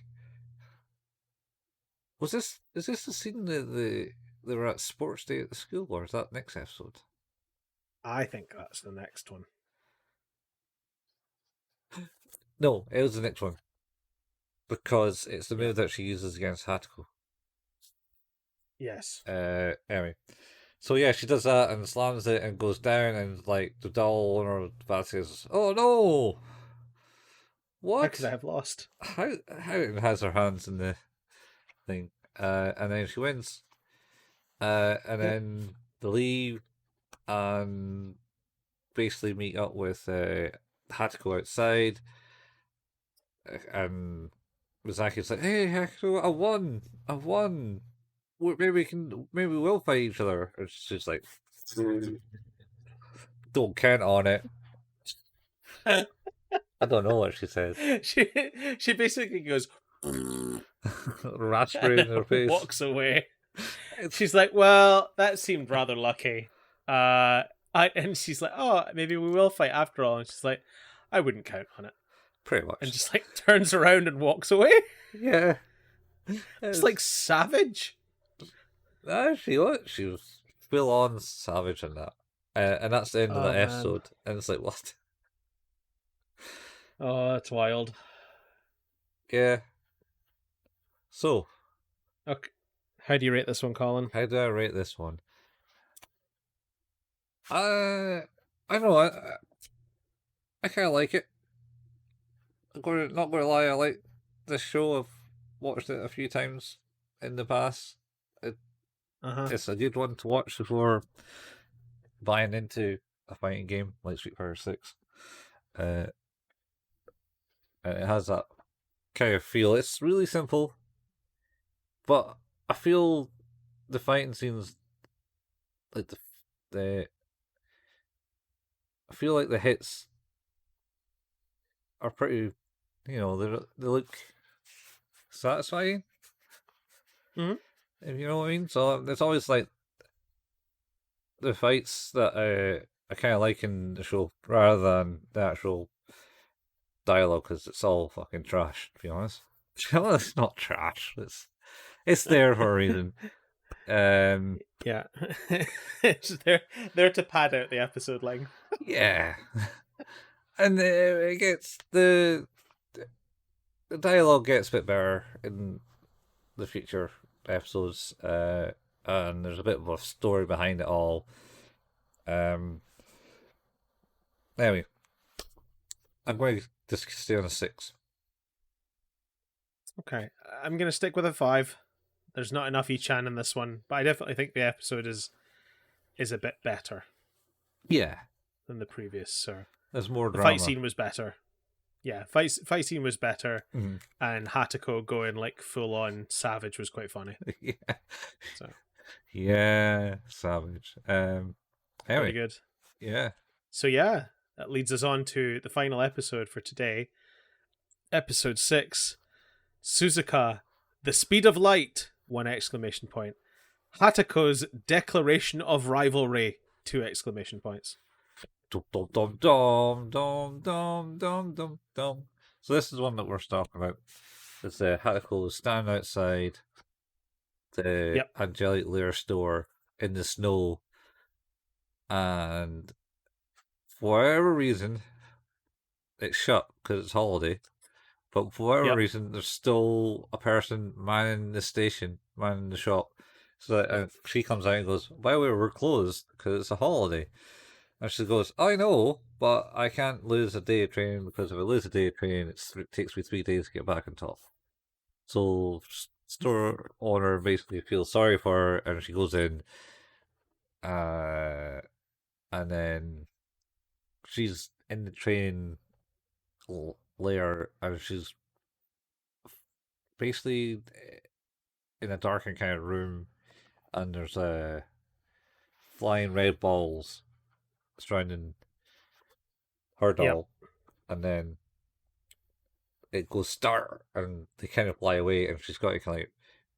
Is this the scene that they were at sports day at the school, or is that next episode? I think that's the next one. No, it was the next one. Because it's the move that she uses against Hatako. Yes. Anyway. So yeah, she does that and slams it and goes down, and like the doll owner of says, oh no! What? How could I have lost? How it has her hands in the thing. And then she wins. And then they leave and basically meet up with Hatako outside. And Misaki's like, "Hey, Hikaru, I won. Maybe we'll fight each other." And she's like, "Don't count on it." I don't know what she says. she she basically goes Raspberry in her face. walks away. She's like, "Well, that seemed rather lucky." And she's like, "Oh, maybe we will fight after all." And she's like, "I wouldn't count on it." Pretty much. And just like turns around and walks away. Yeah. It's like savage. She was full on savage in that. And that's the end of Oh, that man. episode. And it's like, what? Oh, that's wild. Yeah. So, Okay. How do you rate this one, Colin? how do I rate this one? I know, I kind of like it. Not gonna lie, I like this show. I've watched it a few times in the past. It's a good one to watch before buying into a fighting game like Street Fighter 6. And it has that kind of feel. It's really simple, but I feel the fighting scenes, like the I feel like the hits are pretty, they look satisfying. Mhm. If you know what I mean. So it's always like the fights that I kind of like in the show rather than the actual dialogue, because it's all fucking trash. To be honest, well, it's not trash. It's there for a reason. Yeah. It's there to pad out the episode length. Yeah, and it gets the dialogue gets a bit better in the future episodes, and there's a bit of a story behind it all. Anyway, I'm going to just stay on a 6. Okay. I'm going to stick with a 5. There's not enough Ichan in this one, but I definitely think the episode is a bit better Yeah, than the previous. So there's more the drama. fight scene was better. Yeah, fight scene was better, Mhm. and Hatako going like full on savage was quite funny. Yeah, So yeah, savage. Anyway, pretty good. yeah, So yeah, that leads us on to the final episode for today, episode 6, Suzuka, the speed of light! One exclamation point. Hatako's declaration of rivalry! 2 exclamation points. dum dum dum dum dum dum dum dum dum. So this is one that we're talking about. It's Hatako standing outside the Yep. Angelic Layer store in the snow, and for whatever reason, it's shut because it's holiday. But for whatever Yep. reason, there's still a person manning the station, manning the shop. So that, she comes out and goes, "By the way, we're closed because it's a holiday." And she goes, "I know, but I can't lose a day of training because if I lose a day of training, it takes me 3 days to get back on top." So store owner basically feels sorry for her, and she goes in, and then she's in the training layer, and she's basically in a darkened kind of room, and there's flying red balls surrounding her doll, and then it goes start, and they kind of fly away, and she's got to kind of like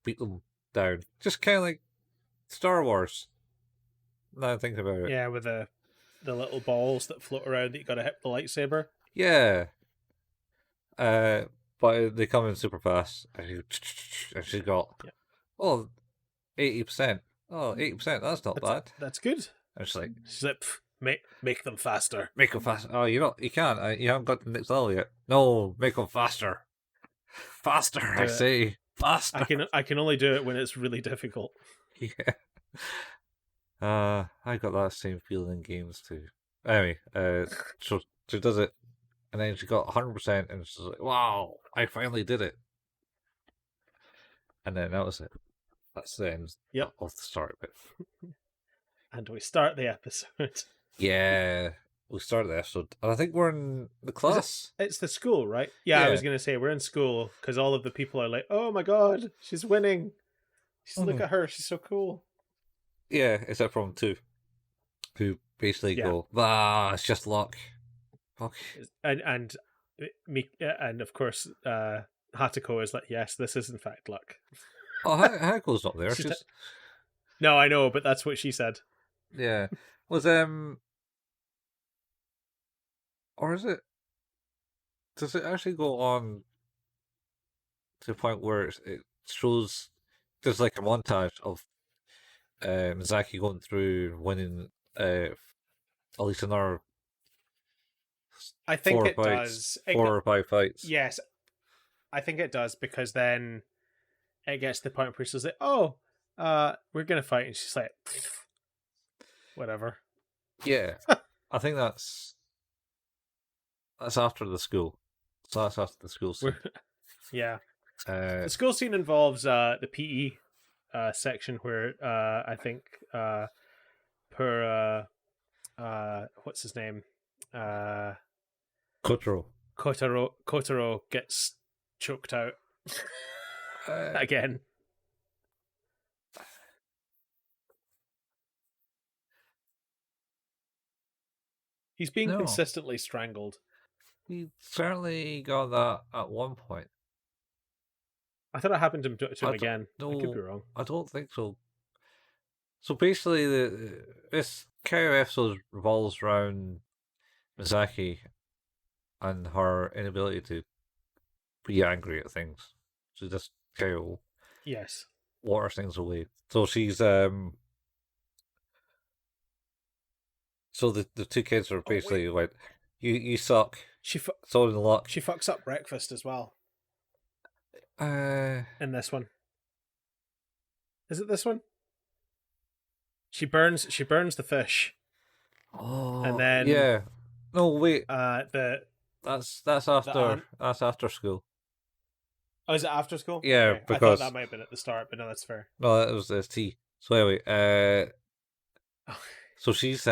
beat them down, just kind of like Star Wars. Now I think about it, Yeah, with the little balls that float around that you got to hit the lightsaber. yeah. But they come in super fast, and she's got oh 80%. Oh, 80%. That's not bad. That's good. And she's like, Make them faster. make them fast. Oh, you can't. You haven't got the next level yet. No, make them faster. Faster, I say. Faster. I can only do it when it's really difficult. Yeah. I got that same feeling in games too. Anyway, so she does it, and then she got 100%, and she's like, "Wow, I finally did it!" And then that was it. That's the end of the start bit. And we start the episode. Yeah. we started the episode, and I think we're in the class. It's the school, right? Yeah, I was going to say we're in school because all of the people are like, "Oh my god, she's winning! Look at her, she's so cool." Yeah, except from two, who basically go, it's just luck. Fuck. And of course, Hatoko is like, "Yes, this is in fact luck." Oh, Hako's not there. No, I know, but that's what she said. Yeah, was or is it? Does it actually go on to the point where it shows? There's like a montage of Misaki going through winning at least another I think four it fights, does. 4 or 5 fights. Yes, I think it does because then it gets to the point where she's like, "Oh, we're gonna fight," and she's like, "Whatever." Yeah, I think that's after the school. So that's after the school scene. Yeah. The school scene involves the PE section where I think what's his name? Kotaro gets choked out again. He's being consistently strangled. He certainly got that at one point. I thought it happened to him again. No, I could be wrong. I don't think so. So basically, this Kaio episode revolves around Misaki and her inability to be angry at things. So just Kaio waters things away. So she's so the two kids are basically like, you suck. So in luck. She fucks up breakfast as well. In this one, is it this one? She burns the fish. Oh, and then no wait. That's after school. Oh, is it after school? Yeah, okay. because I thought that might have been at the start, but no, that's fair. No, that was the tea. So anyway, so she's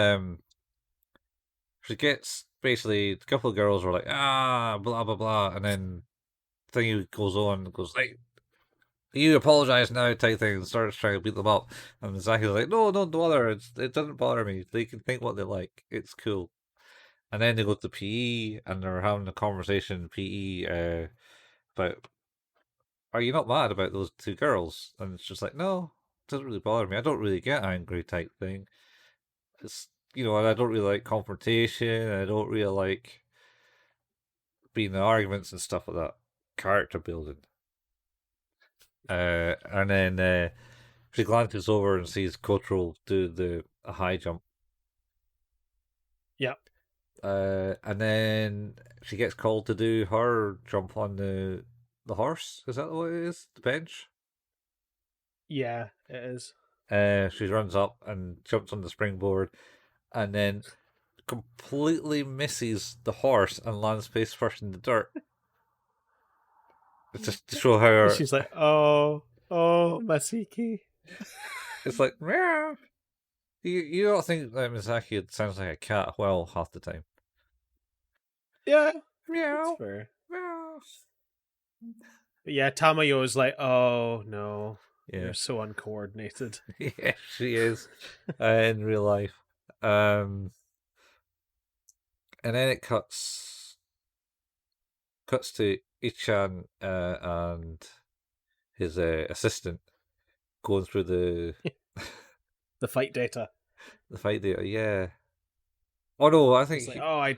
she gets basically a couple of girls are like blah blah blah, and then thing goes on goes like, you apologize now type thing, and starts trying to beat them up, and Zaki's like, no, don't bother, it doesn't bother me, they can think what they like, it's cool. And then they go to PE and they're having a conversation in PE about, are you not mad about those two girls? And it's just like, no, it doesn't really bother me, I don't really get angry type thing. It's, and I don't really like confrontation, I don't really like being in arguments and stuff like that. Character building. And then she glances over and sees Kotaro do a high jump. Yeah. And then she gets called to do her jump on the horse. Is that what it is? The bench? Yeah, it is. She runs up and jumps on the springboard, and then completely misses the horse and lands face first in the dirt. It's just to show how she's like, oh, Misaki. It's like, meow. You don't think that Misaki sounds like a cat well half the time? Yeah, meow. That's fair. Meow. But yeah, Tamayo is like, oh no, you're so uncoordinated. Yeah, she is in real life. And then it cuts to Ichan and his assistant going through the the fight data. The fight data, yeah. Oh no, I think I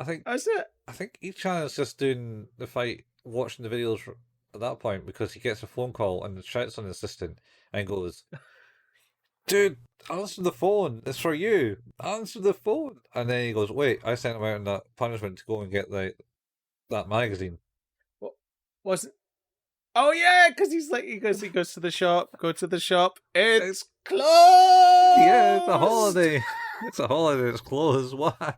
think that's it. I think Ichan is just doing the fight, watching the videos at that point, because he gets a phone call and shouts on the assistant and goes, "Dude, answer the phone. It's for you. Answer the phone." And then he goes, "Wait, I sent him out on that punishment to go and get that magazine." What wasn't? Oh yeah, because he goes to the shop. Go to the shop. It's closed. Yeah, it's a holiday. It's a holiday. It's closed. Why?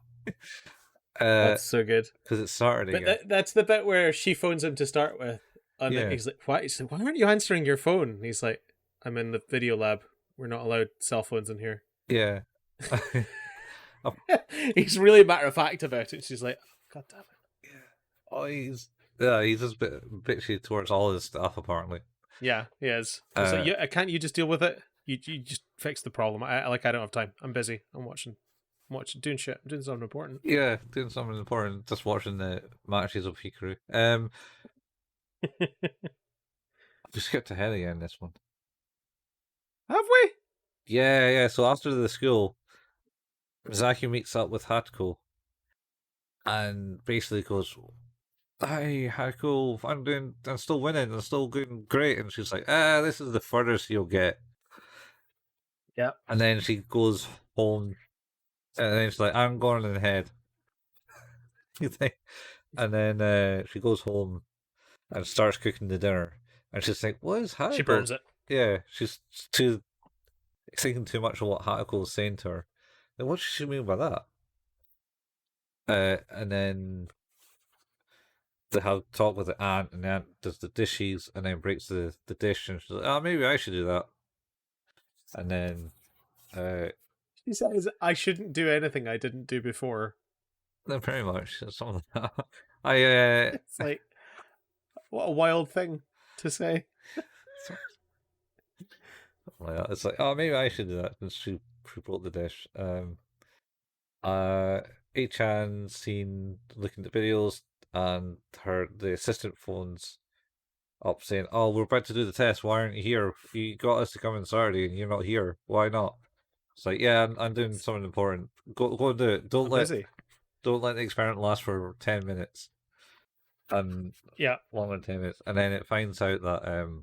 That's so good because it's Saturday. But that's the bit where she phones him to start with, and he's like, "Why? He's like, why aren't you answering your phone?" And he's like, "I'm in the video lab. We're not allowed cell phones in here." Yeah. He's really matter of fact about it. She's like, God damn it. Oh, he's just a bit bitchy towards all his stuff apparently. Yeah, he is. It's like, yeah, can't you just deal with it? You just fix the problem. I don't have time. I'm busy. I'm watching, doing shit. I'm doing something important. Yeah, doing something important. Just watching the matches of Hikaru. Just skipped ahead again this one. Have we? Yeah. So after the school, Misaki meets up with Hatoko and basically goes, "Hi, Hatoko, I'm still winning. I'm still doing great." And she's like, this is the furthest you'll get." Yeah. And then she goes home, and then she's like, "I'm going ahead." And then she goes home and starts cooking the dinner. And she's like, "What is Hatoko?" She burns it. Yeah, she's thinking too much of what Hatoko was saying to her. Like, what does she mean by that? And then they have talk with the aunt, and the aunt does the dishes, and then breaks the dish, and she's like, "Oh, maybe I should do that." And then, she says, "I shouldn't do anything I didn't do before." then pretty much something like that. It's like, what a wild thing to say. Like that. It's like, oh, maybe I should do that since she brought the dish. A-chan's seen looking at videos, and the assistant phones up saying, "Oh, we're about to do the test. Why aren't you here? You got us to come in Saturday, and you're not here. Why not?" It's like, yeah, I'm doing something important. Go and do it. Don't let the experiment last for 10 minutes. And yeah, longer than 10 minutes, and then it finds out that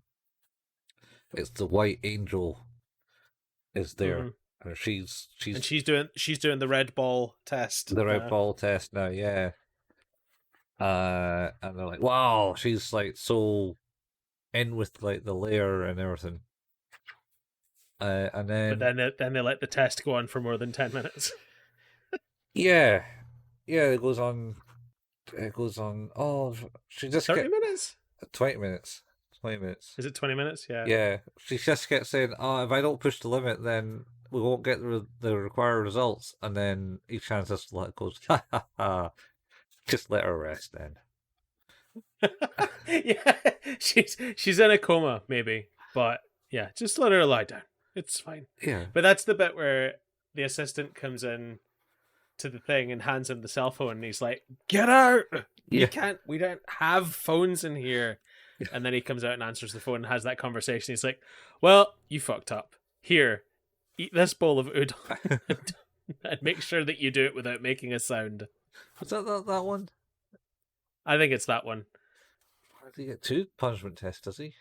it's the white angel is there, and she's doing the red ball test. The red ball test now, yeah. And they're like, wow, she's like so in with like the layer and everything. And then, but then they let the test go on for more than 10 minutes. yeah, it goes on. It goes on. Oh, she just 30 minutes. 20 minutes. 20 minutes. Is it 20 minutes? Yeah. Yeah, she just kept saying, "Oh, if I don't push the limit, then we won't get the required results." And then each chance just goes, "Ha ha ha." Just let her rest then. Yeah, she's in a coma maybe, but yeah, just let her lie down. It's fine. Yeah. But that's the bit where the assistant comes in to the thing and hands him the cell phone, and he's like, "Get out! Yeah. We don't have phones in here." And then he comes out and answers the phone and has that conversation. He's like, "Well, you fucked up. Here, eat this bowl of udon and make sure that you do it without making a sound." Was that one? I think it's that one. Does he get 2 punishment tests, does he?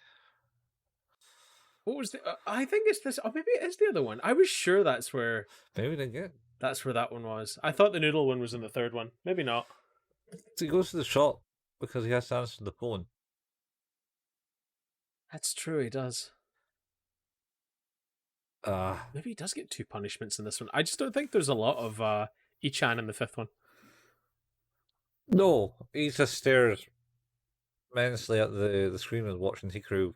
What was the? I think it's this. Oh, maybe it is the other one. I was sure that's where. Maybe they didn't get. That's where that one was. I thought the noodle one was in the third one. Maybe not. So he goes to the shop because he has to answer the phone. That's true. He does. Ah. Maybe he does get 2 punishments in this one. I just don't think there's a lot of Ichan in the 5th one. No, he just stares menacingly at the screen and watching Hikaru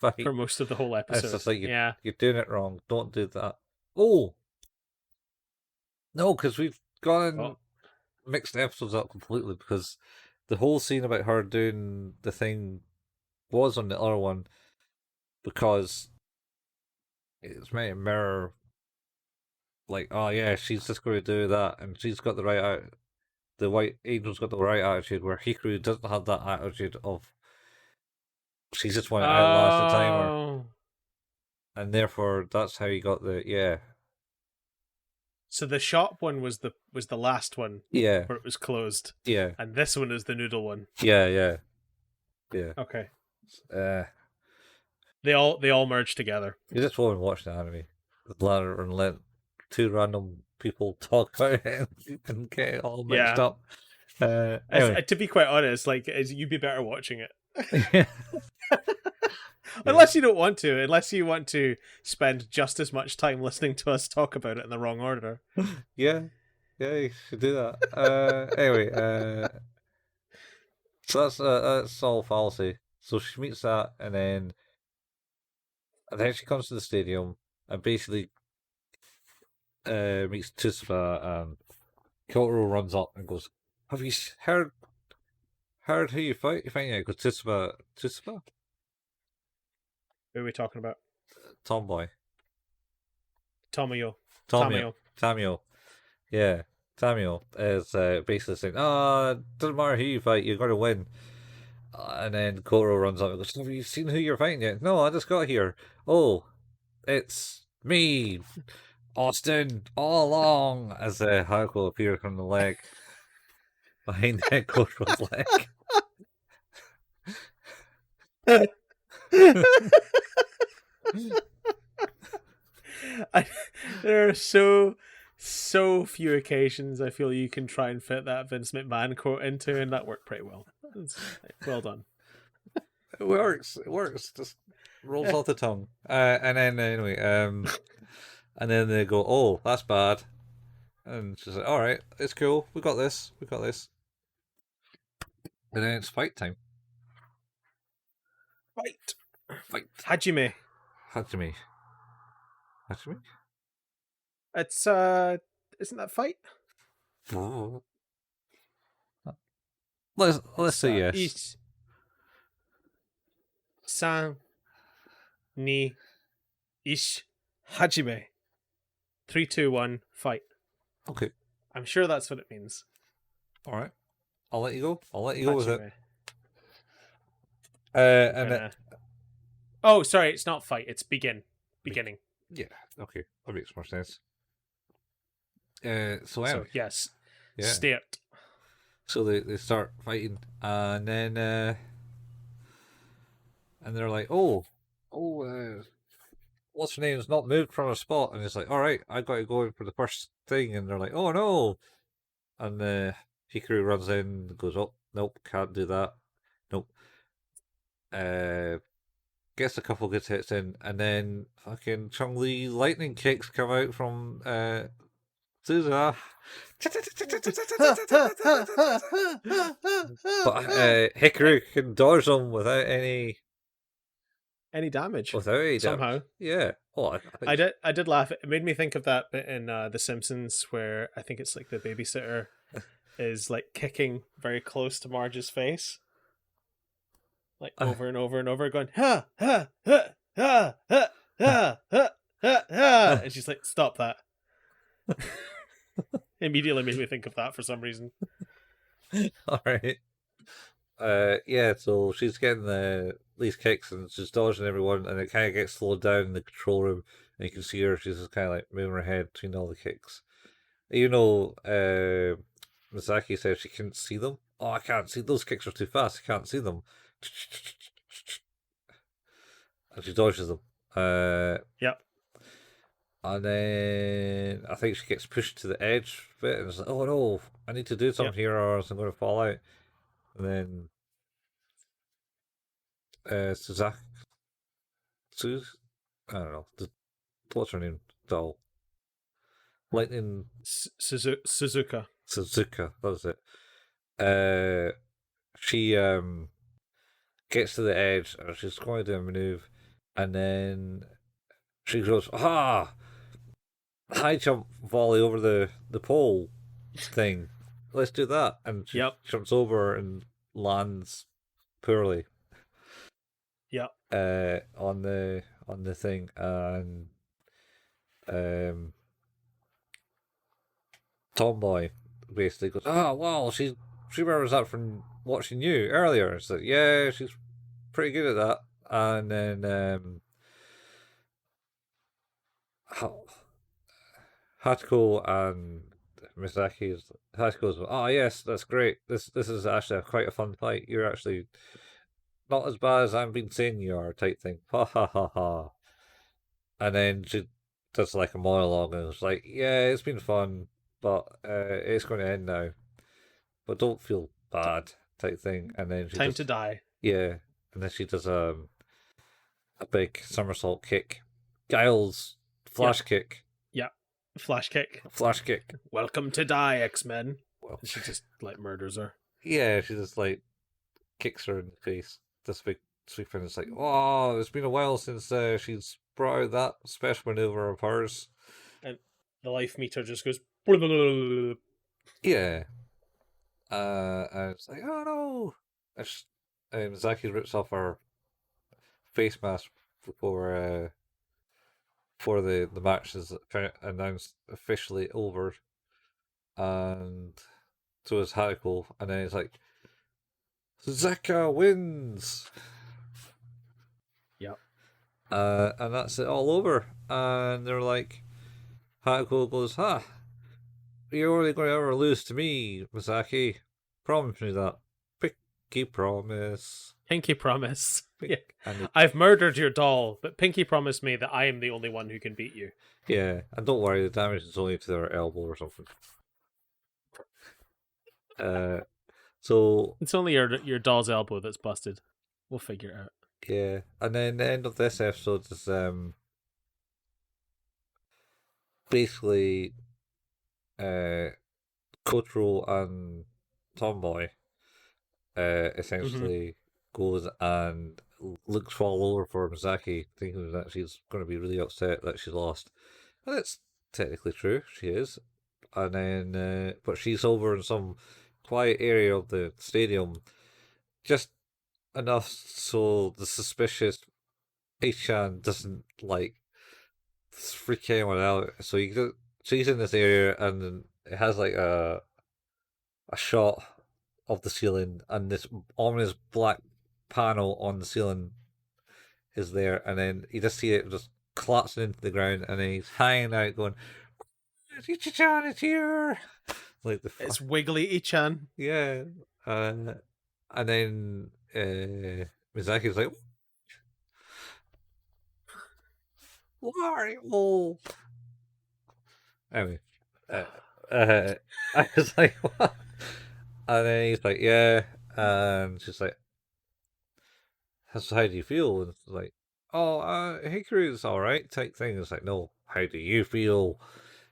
fight. For most of the whole episode. It's just like, you're doing it wrong. Don't do that. Oh! No, because we've gone mixed episodes up completely, because the whole scene about her doing the thing was on the other one, because it's meant to mirror, like, oh yeah, she's just going to do that, and she's got the right the white angel's got the right attitude, where Hikaru doesn't have that attitude of she's just want to outlast the timer, and therefore that's how you got the So the shop one was the last one, where it was closed, and this one is the noodle one. Yeah. Okay. They all merge together. You just want to watch the anime, and let 2 random people talk about it and get it all mixed up. Anyway. To be quite honest, like, you'd be better watching it. Yeah. Unless you don't want to, unless you want to spend just as much time listening to us talk about it in the wrong order. Yeah, you should do that. Anyway, so that's all fallacy. So she meets that, and then she comes to the stadium, and basically meets Tsuba, and Kotaro runs up and goes, "Have you heard who you fight? You fight it?" Goes Tsuba, Who are we talking about? Tomboy, Tomoyo. Tamio. Yeah, Tamio is basically saying, doesn't matter who you fight, you're going to win." And then Kotaro runs up and goes, "Have you seen who you're fighting yet?" "No, I just got here." "Oh, it's me, Austin, all along," as Hatoko appears from the leg, behind Kotaro's leg. There are so few occasions I feel you can try and fit that Vince McMahon quote into, and that worked pretty well. Well done. It works. Just rolls off the tongue. And then anyway, and then they go, "Oh, that's bad," and she's like, "All right, it's cool. We got this. And then it's fight time. Fight. Hajime. Hajime. It's isn't that fight? Let's say yes. Ich. San. Ni. Ish. Hajime. 3, 2, 1. Fight. Okay. I'm sure that's what it means. All right. I'll let you go. With it. And oh, sorry, it's not fight. It's beginning. Yeah. Okay, that makes more sense. So yes, yeah. Start. So they start fighting, and then and they're like, "Oh, what's her name's not moved from her spot," and it's like, "All right, I got to go in for the first thing," and they're like, "Oh no," and Hikaru runs in, and goes, "Oh, nope, can't do that, nope." Gets a couple good hits in, and then fucking Chun-Li lightning kicks come out from Suzuka. But Hikaru can dodge them without any damage. Somehow. Yeah. Oh, I did laugh. It made me think of that bit in The Simpsons where I think it's like the babysitter is like kicking very close to Marge's face. Like over and over and over, going ha ha ha ha ha ha ha ha, and she's like, "Stop that!" Immediately made me think of that for some reason. All right. Yeah. So she's getting these kicks and she's dodging everyone, and it kind of gets slowed down in the control room, and you can see her. She's just kind of like moving her head between all the kicks. You know, Misaki said she couldn't see them. "Oh, I can't see those kicks are too fast. I can't see them." And she dodges them. Yep. And then I think she gets pushed to the edge of it, and it's like, "Oh no, I need to do something here, or else I'm going to fall out." And then Suzuka, I don't know, what's her name? Doll. Lightning Suzuka. Suzuka, that's it. She gets to the edge and she's going to do a move, and then she goes, high jump volley over the pole thing. Let's do that. And she jumps over and lands poorly. Yep. On the thing, and Tomboy basically goes, well, she remembers that from watching you earlier. It's like, yeah, she's pretty good at that. And then Hatoko and Hatako's, "Oh yes, that's great. This is actually quite a fun fight. You're actually not as bad as I've been saying you are," type thing. Ha ha ha ha. And then she does like a monologue and it's like, "Yeah, it's been fun, but it's going to end now. But don't feel bad," type thing. And then she to die. Yeah, and then she does a big somersault kick, Giles flash kick. Yeah, flash kick. Welcome to die, X-Men. Well, and she just like murders her. Yeah, she just like kicks her in the face. This big sweep, and it's like, "Oh, it's been a while since she's brought out that special maneuver of hers." And The life meter just goes. Yeah. And it's like, oh no! Misaki rips off her face mask before the match is announced officially over, and so is Hatako, and then it's like Suzuka wins, Yep. and that's it all over. And they're like, Hatako goes, you're only going to ever lose to me, Misaki. Promise me that. Pinky promise. Pinky promise. Yeah. And I've murdered your doll, but Pinky promised me that I am the only one who can beat you. yeah, and don't worry, the damage is only to their elbow or something. So It's only your doll's elbow that's busted. We'll figure it out. yeah, and then the end of this episode is basically Kotaro and Tomboy essentially goes and looks all over for Misaki, thinking that she's going to be really upset that she lost. And it's technically true, she is. And then, but she's over in some quiet area of the stadium, just enough so the suspicious H-chan doesn't like freak anyone out. So she's in this area, and it has like a shot of the ceiling, and this ominous black panel on the ceiling is there, and then you just see it just collapsing into the ground, and then he's hanging out going, Ichi-chan is here! Like it's Wiggly Ichan. Yeah. And then Mizaki's like, Wario! Anyway, I was like, what? And then he's like, yeah. And she's like, how do you feel? And it's like, oh, Hikaru's alright, type thing. It's like, no, how do you feel?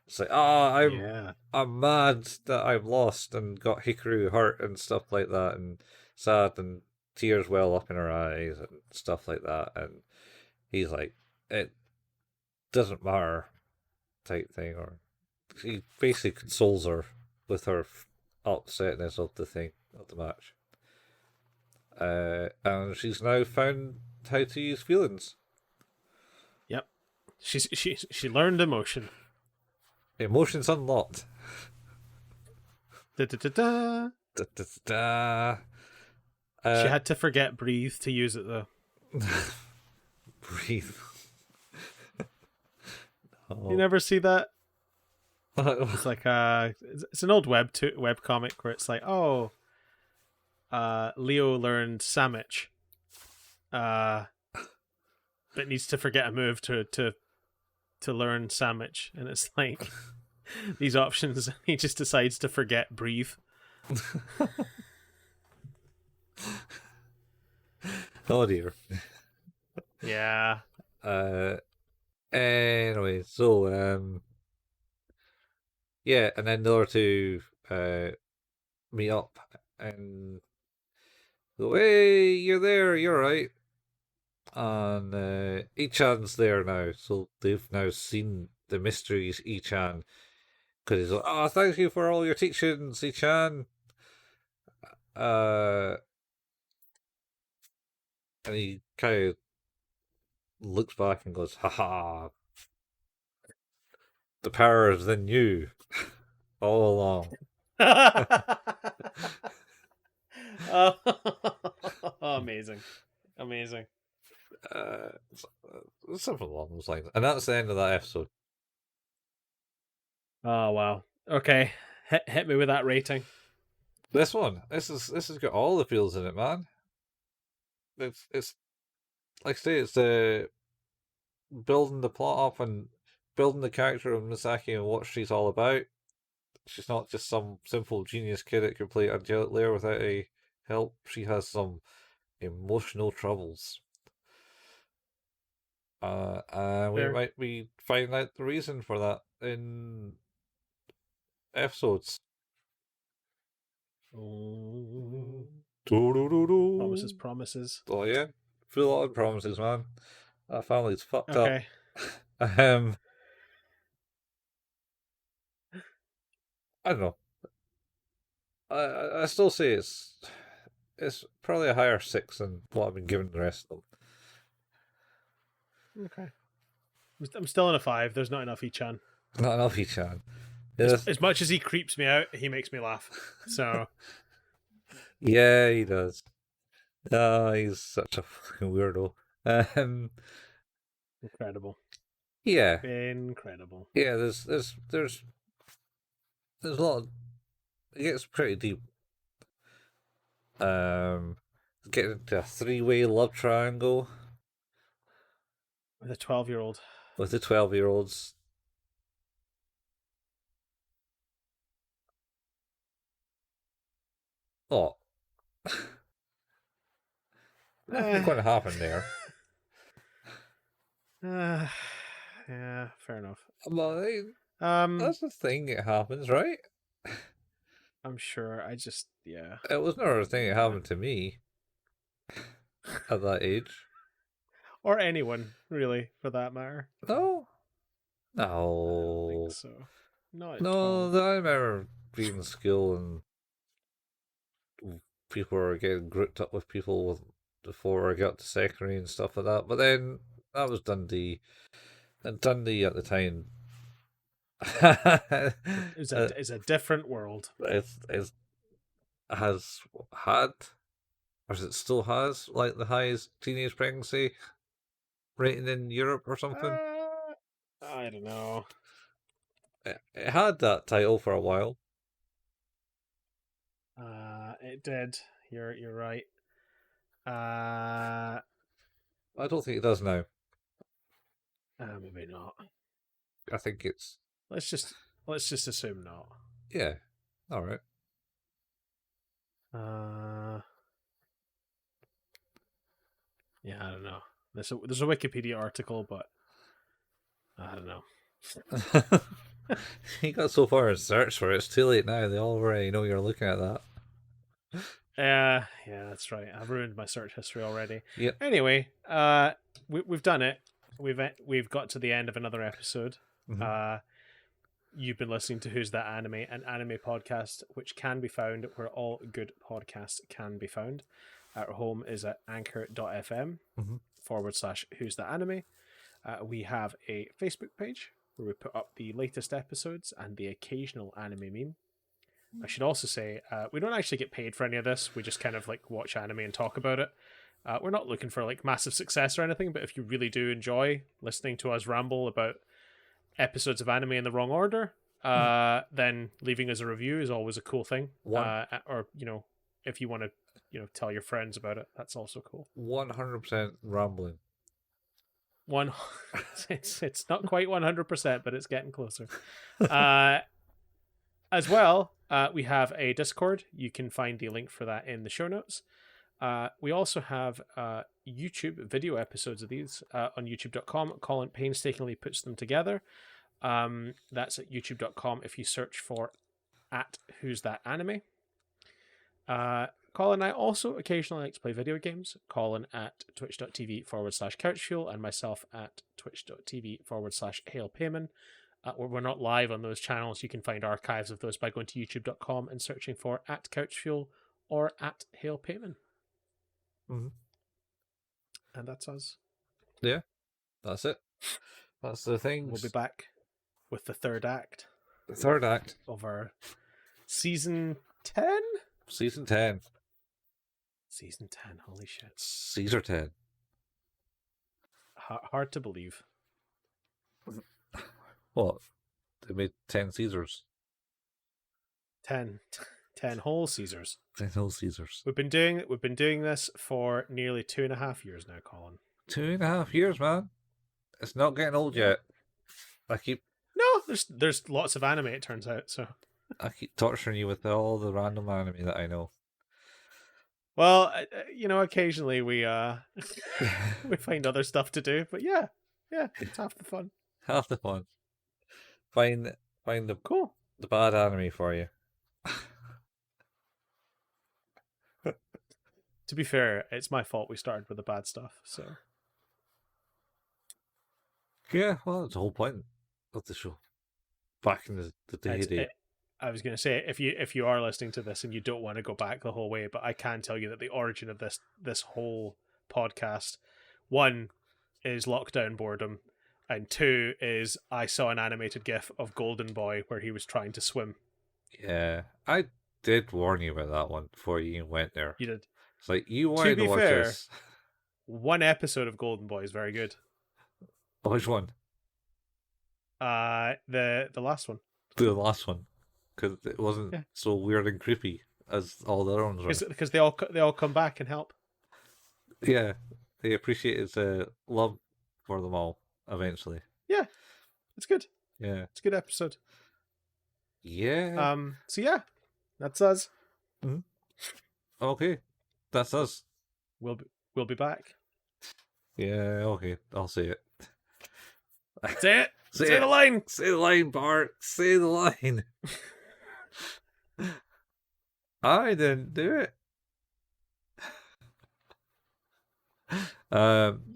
It's like, I'm mad that I've lost and got Hikaru hurt and stuff like that, and sad, and tears well up in her eyes and stuff like that. And he's like, it doesn't matter, type thing. Or he basically consoles her with her upsetness of the thing, of the match. And she's now found how to use feelings. Yep. She learned emotion. Emotions unlocked. Da, da, da, da. Da, da, da. She had to forget breathe to use it though. Breathe. No. You never see that? It's like it's an old web comic where it's like, oh, Leo learned Sandwich, but needs to forget a move to learn Sandwich, and it's like these options. He just decides to forget breathe. Oh dear. Yeah. Anyway, so yeah, and then the other two meet up and go, hey, you're there, you're right. And Ichan's there now, so they've now seen the mysteries Ichan, because he's like, oh, thank you for all your teachings, Ichan. And he kind of looks back and goes, haha, the power is in you all along. Oh, amazing. Something along those lines. And that's the end of that episode. Oh wow. Okay, hit me with that rating. This has got all the feels in it, man. It's like I say, it's building the plot up and building the character of Misaki and what she's all about. She's not just some simple genius kid that can play Angelic Layer without any help. She has some emotional troubles. And we might be finding out the reason for that in episodes. Promises. Oh yeah, full on promises, man. That family's fucked up. I don't know. I still say it's probably a higher 6 than what I've been given the rest of them. Okay. I'm still in a 5. There's not enough Ichan. Not enough Ichan. As much as he creeps me out, he makes me laugh. So yeah, he does. Oh, he's such a fucking weirdo. Um, incredible. yeah, Incredible. yeah. There's a lot. It gets pretty deep. Getting into a 3-way love triangle With a 12-year-old. with the 12-year-olds. Oh, nothing going to happen there. Yeah, fair enough. Well, that's the thing. It happens, right? I'm sure. Yeah. It was never a thing that happened to me at that age. Or anyone, really, for that matter. No, I don't no, think so. Not at no. 12. I remember being in school and people were getting grouped up with people before I got to secondary and stuff like that. But then that was Dundee, and Dundee at the time. It's a different world. It has had, or it still has, like the highest teenage pregnancy rating in Europe or something. I don't know. It had that title for a while. It did. You're right. I don't think it does now. Maybe not. I think it's Let's just assume not. yeah. All right. Yeah, I don't know. There's a Wikipedia article, but I don't know. He got so far in search for it. It's too late now. They all already know you're looking at that. Yeah, that's right. I've ruined my search history already. Yep. Anyway, we've done it. We've got to the end of another episode. Mm-hmm. You've been listening to Who's That Anime, an anime podcast which can be found where all good podcasts can be found. Our home is at anchor.fm /Who's That Anime. We have a Facebook page where we put up the latest episodes and the occasional anime meme. I should also say, we don't actually get paid for any of this. We just kind of like watch anime and talk about it. We're not looking for like massive success or anything, but if you really do enjoy listening to us ramble about episodes of anime in the wrong order, then leaving us a review is always a cool thing. Or, if you want to, tell your friends about it, that's also cool. 100% rambling. It's not quite 100%, but it's getting closer. As well, we have a Discord. You can find the link for that in the show notes. We also have YouTube video episodes of these on youtube.com. Colin painstakingly puts them together. That's at youtube.com if you search for @Who's That Anime. Colin and I also occasionally like to play video games. Colin at twitch.tv /couchfuel and myself at twitch.tv /hailpayman. We're not live on those channels. You can find archives of those by going to youtube.com and searching for @couchfuel or @hailpayman. Mm-hmm. And that's us. Yeah, that's it. That's the thing. We'll be back with the third act. The third act of our season 10? Season 10. Season 10, holy shit. Caesar 10. Hard to believe. What? They made 10 Caesars. 10 whole Caesars. 10 whole Caesars. We've been doing this for nearly 2.5 years now, Colin. 2.5 years, man. It's not getting old yet. No, there's lots of anime, it turns out, so I keep torturing you with all the random anime that I know. Well, occasionally we we find other stuff to do, but yeah, it's half the fun. Half the fun. Find the cool, the bad anime for you. To be fair, it's my fault we started with the bad stuff, so. Yeah, well, that's the whole point of the show. Back in the day. I was going to say, if you are listening to this and you don't want to go back the whole way, but I can tell you that the origin of this whole podcast, one is lockdown boredom, and two is I saw an animated GIF of Golden Boy where he was trying to swim. Yeah, I did warn you about that one before you even went there. You did. It's like, you wanted to watch this. One episode of Golden Boy is very good. Which one? The last one. The last one, because it wasn't so weird and creepy as all the other ones were. Because they all come back and help. Yeah, they appreciate his love for them all eventually. Yeah, it's good. Yeah, it's a good episode. Yeah. So yeah, that's us. Mm-hmm. Okay, that's us. We'll be back. Yeah. Okay, I'll say it. Say it. Say the line. Say the line, Bart. Say the line. I didn't do it.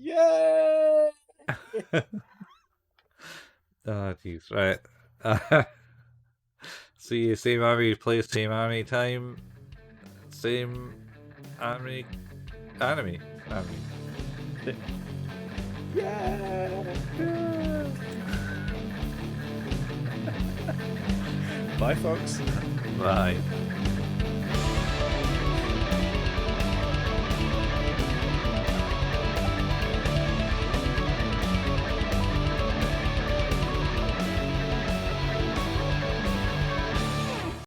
Yay! Oh, jeez. Right. See you, same anime place, same anime time, same anime. Yeah! Bye, folks. Bye.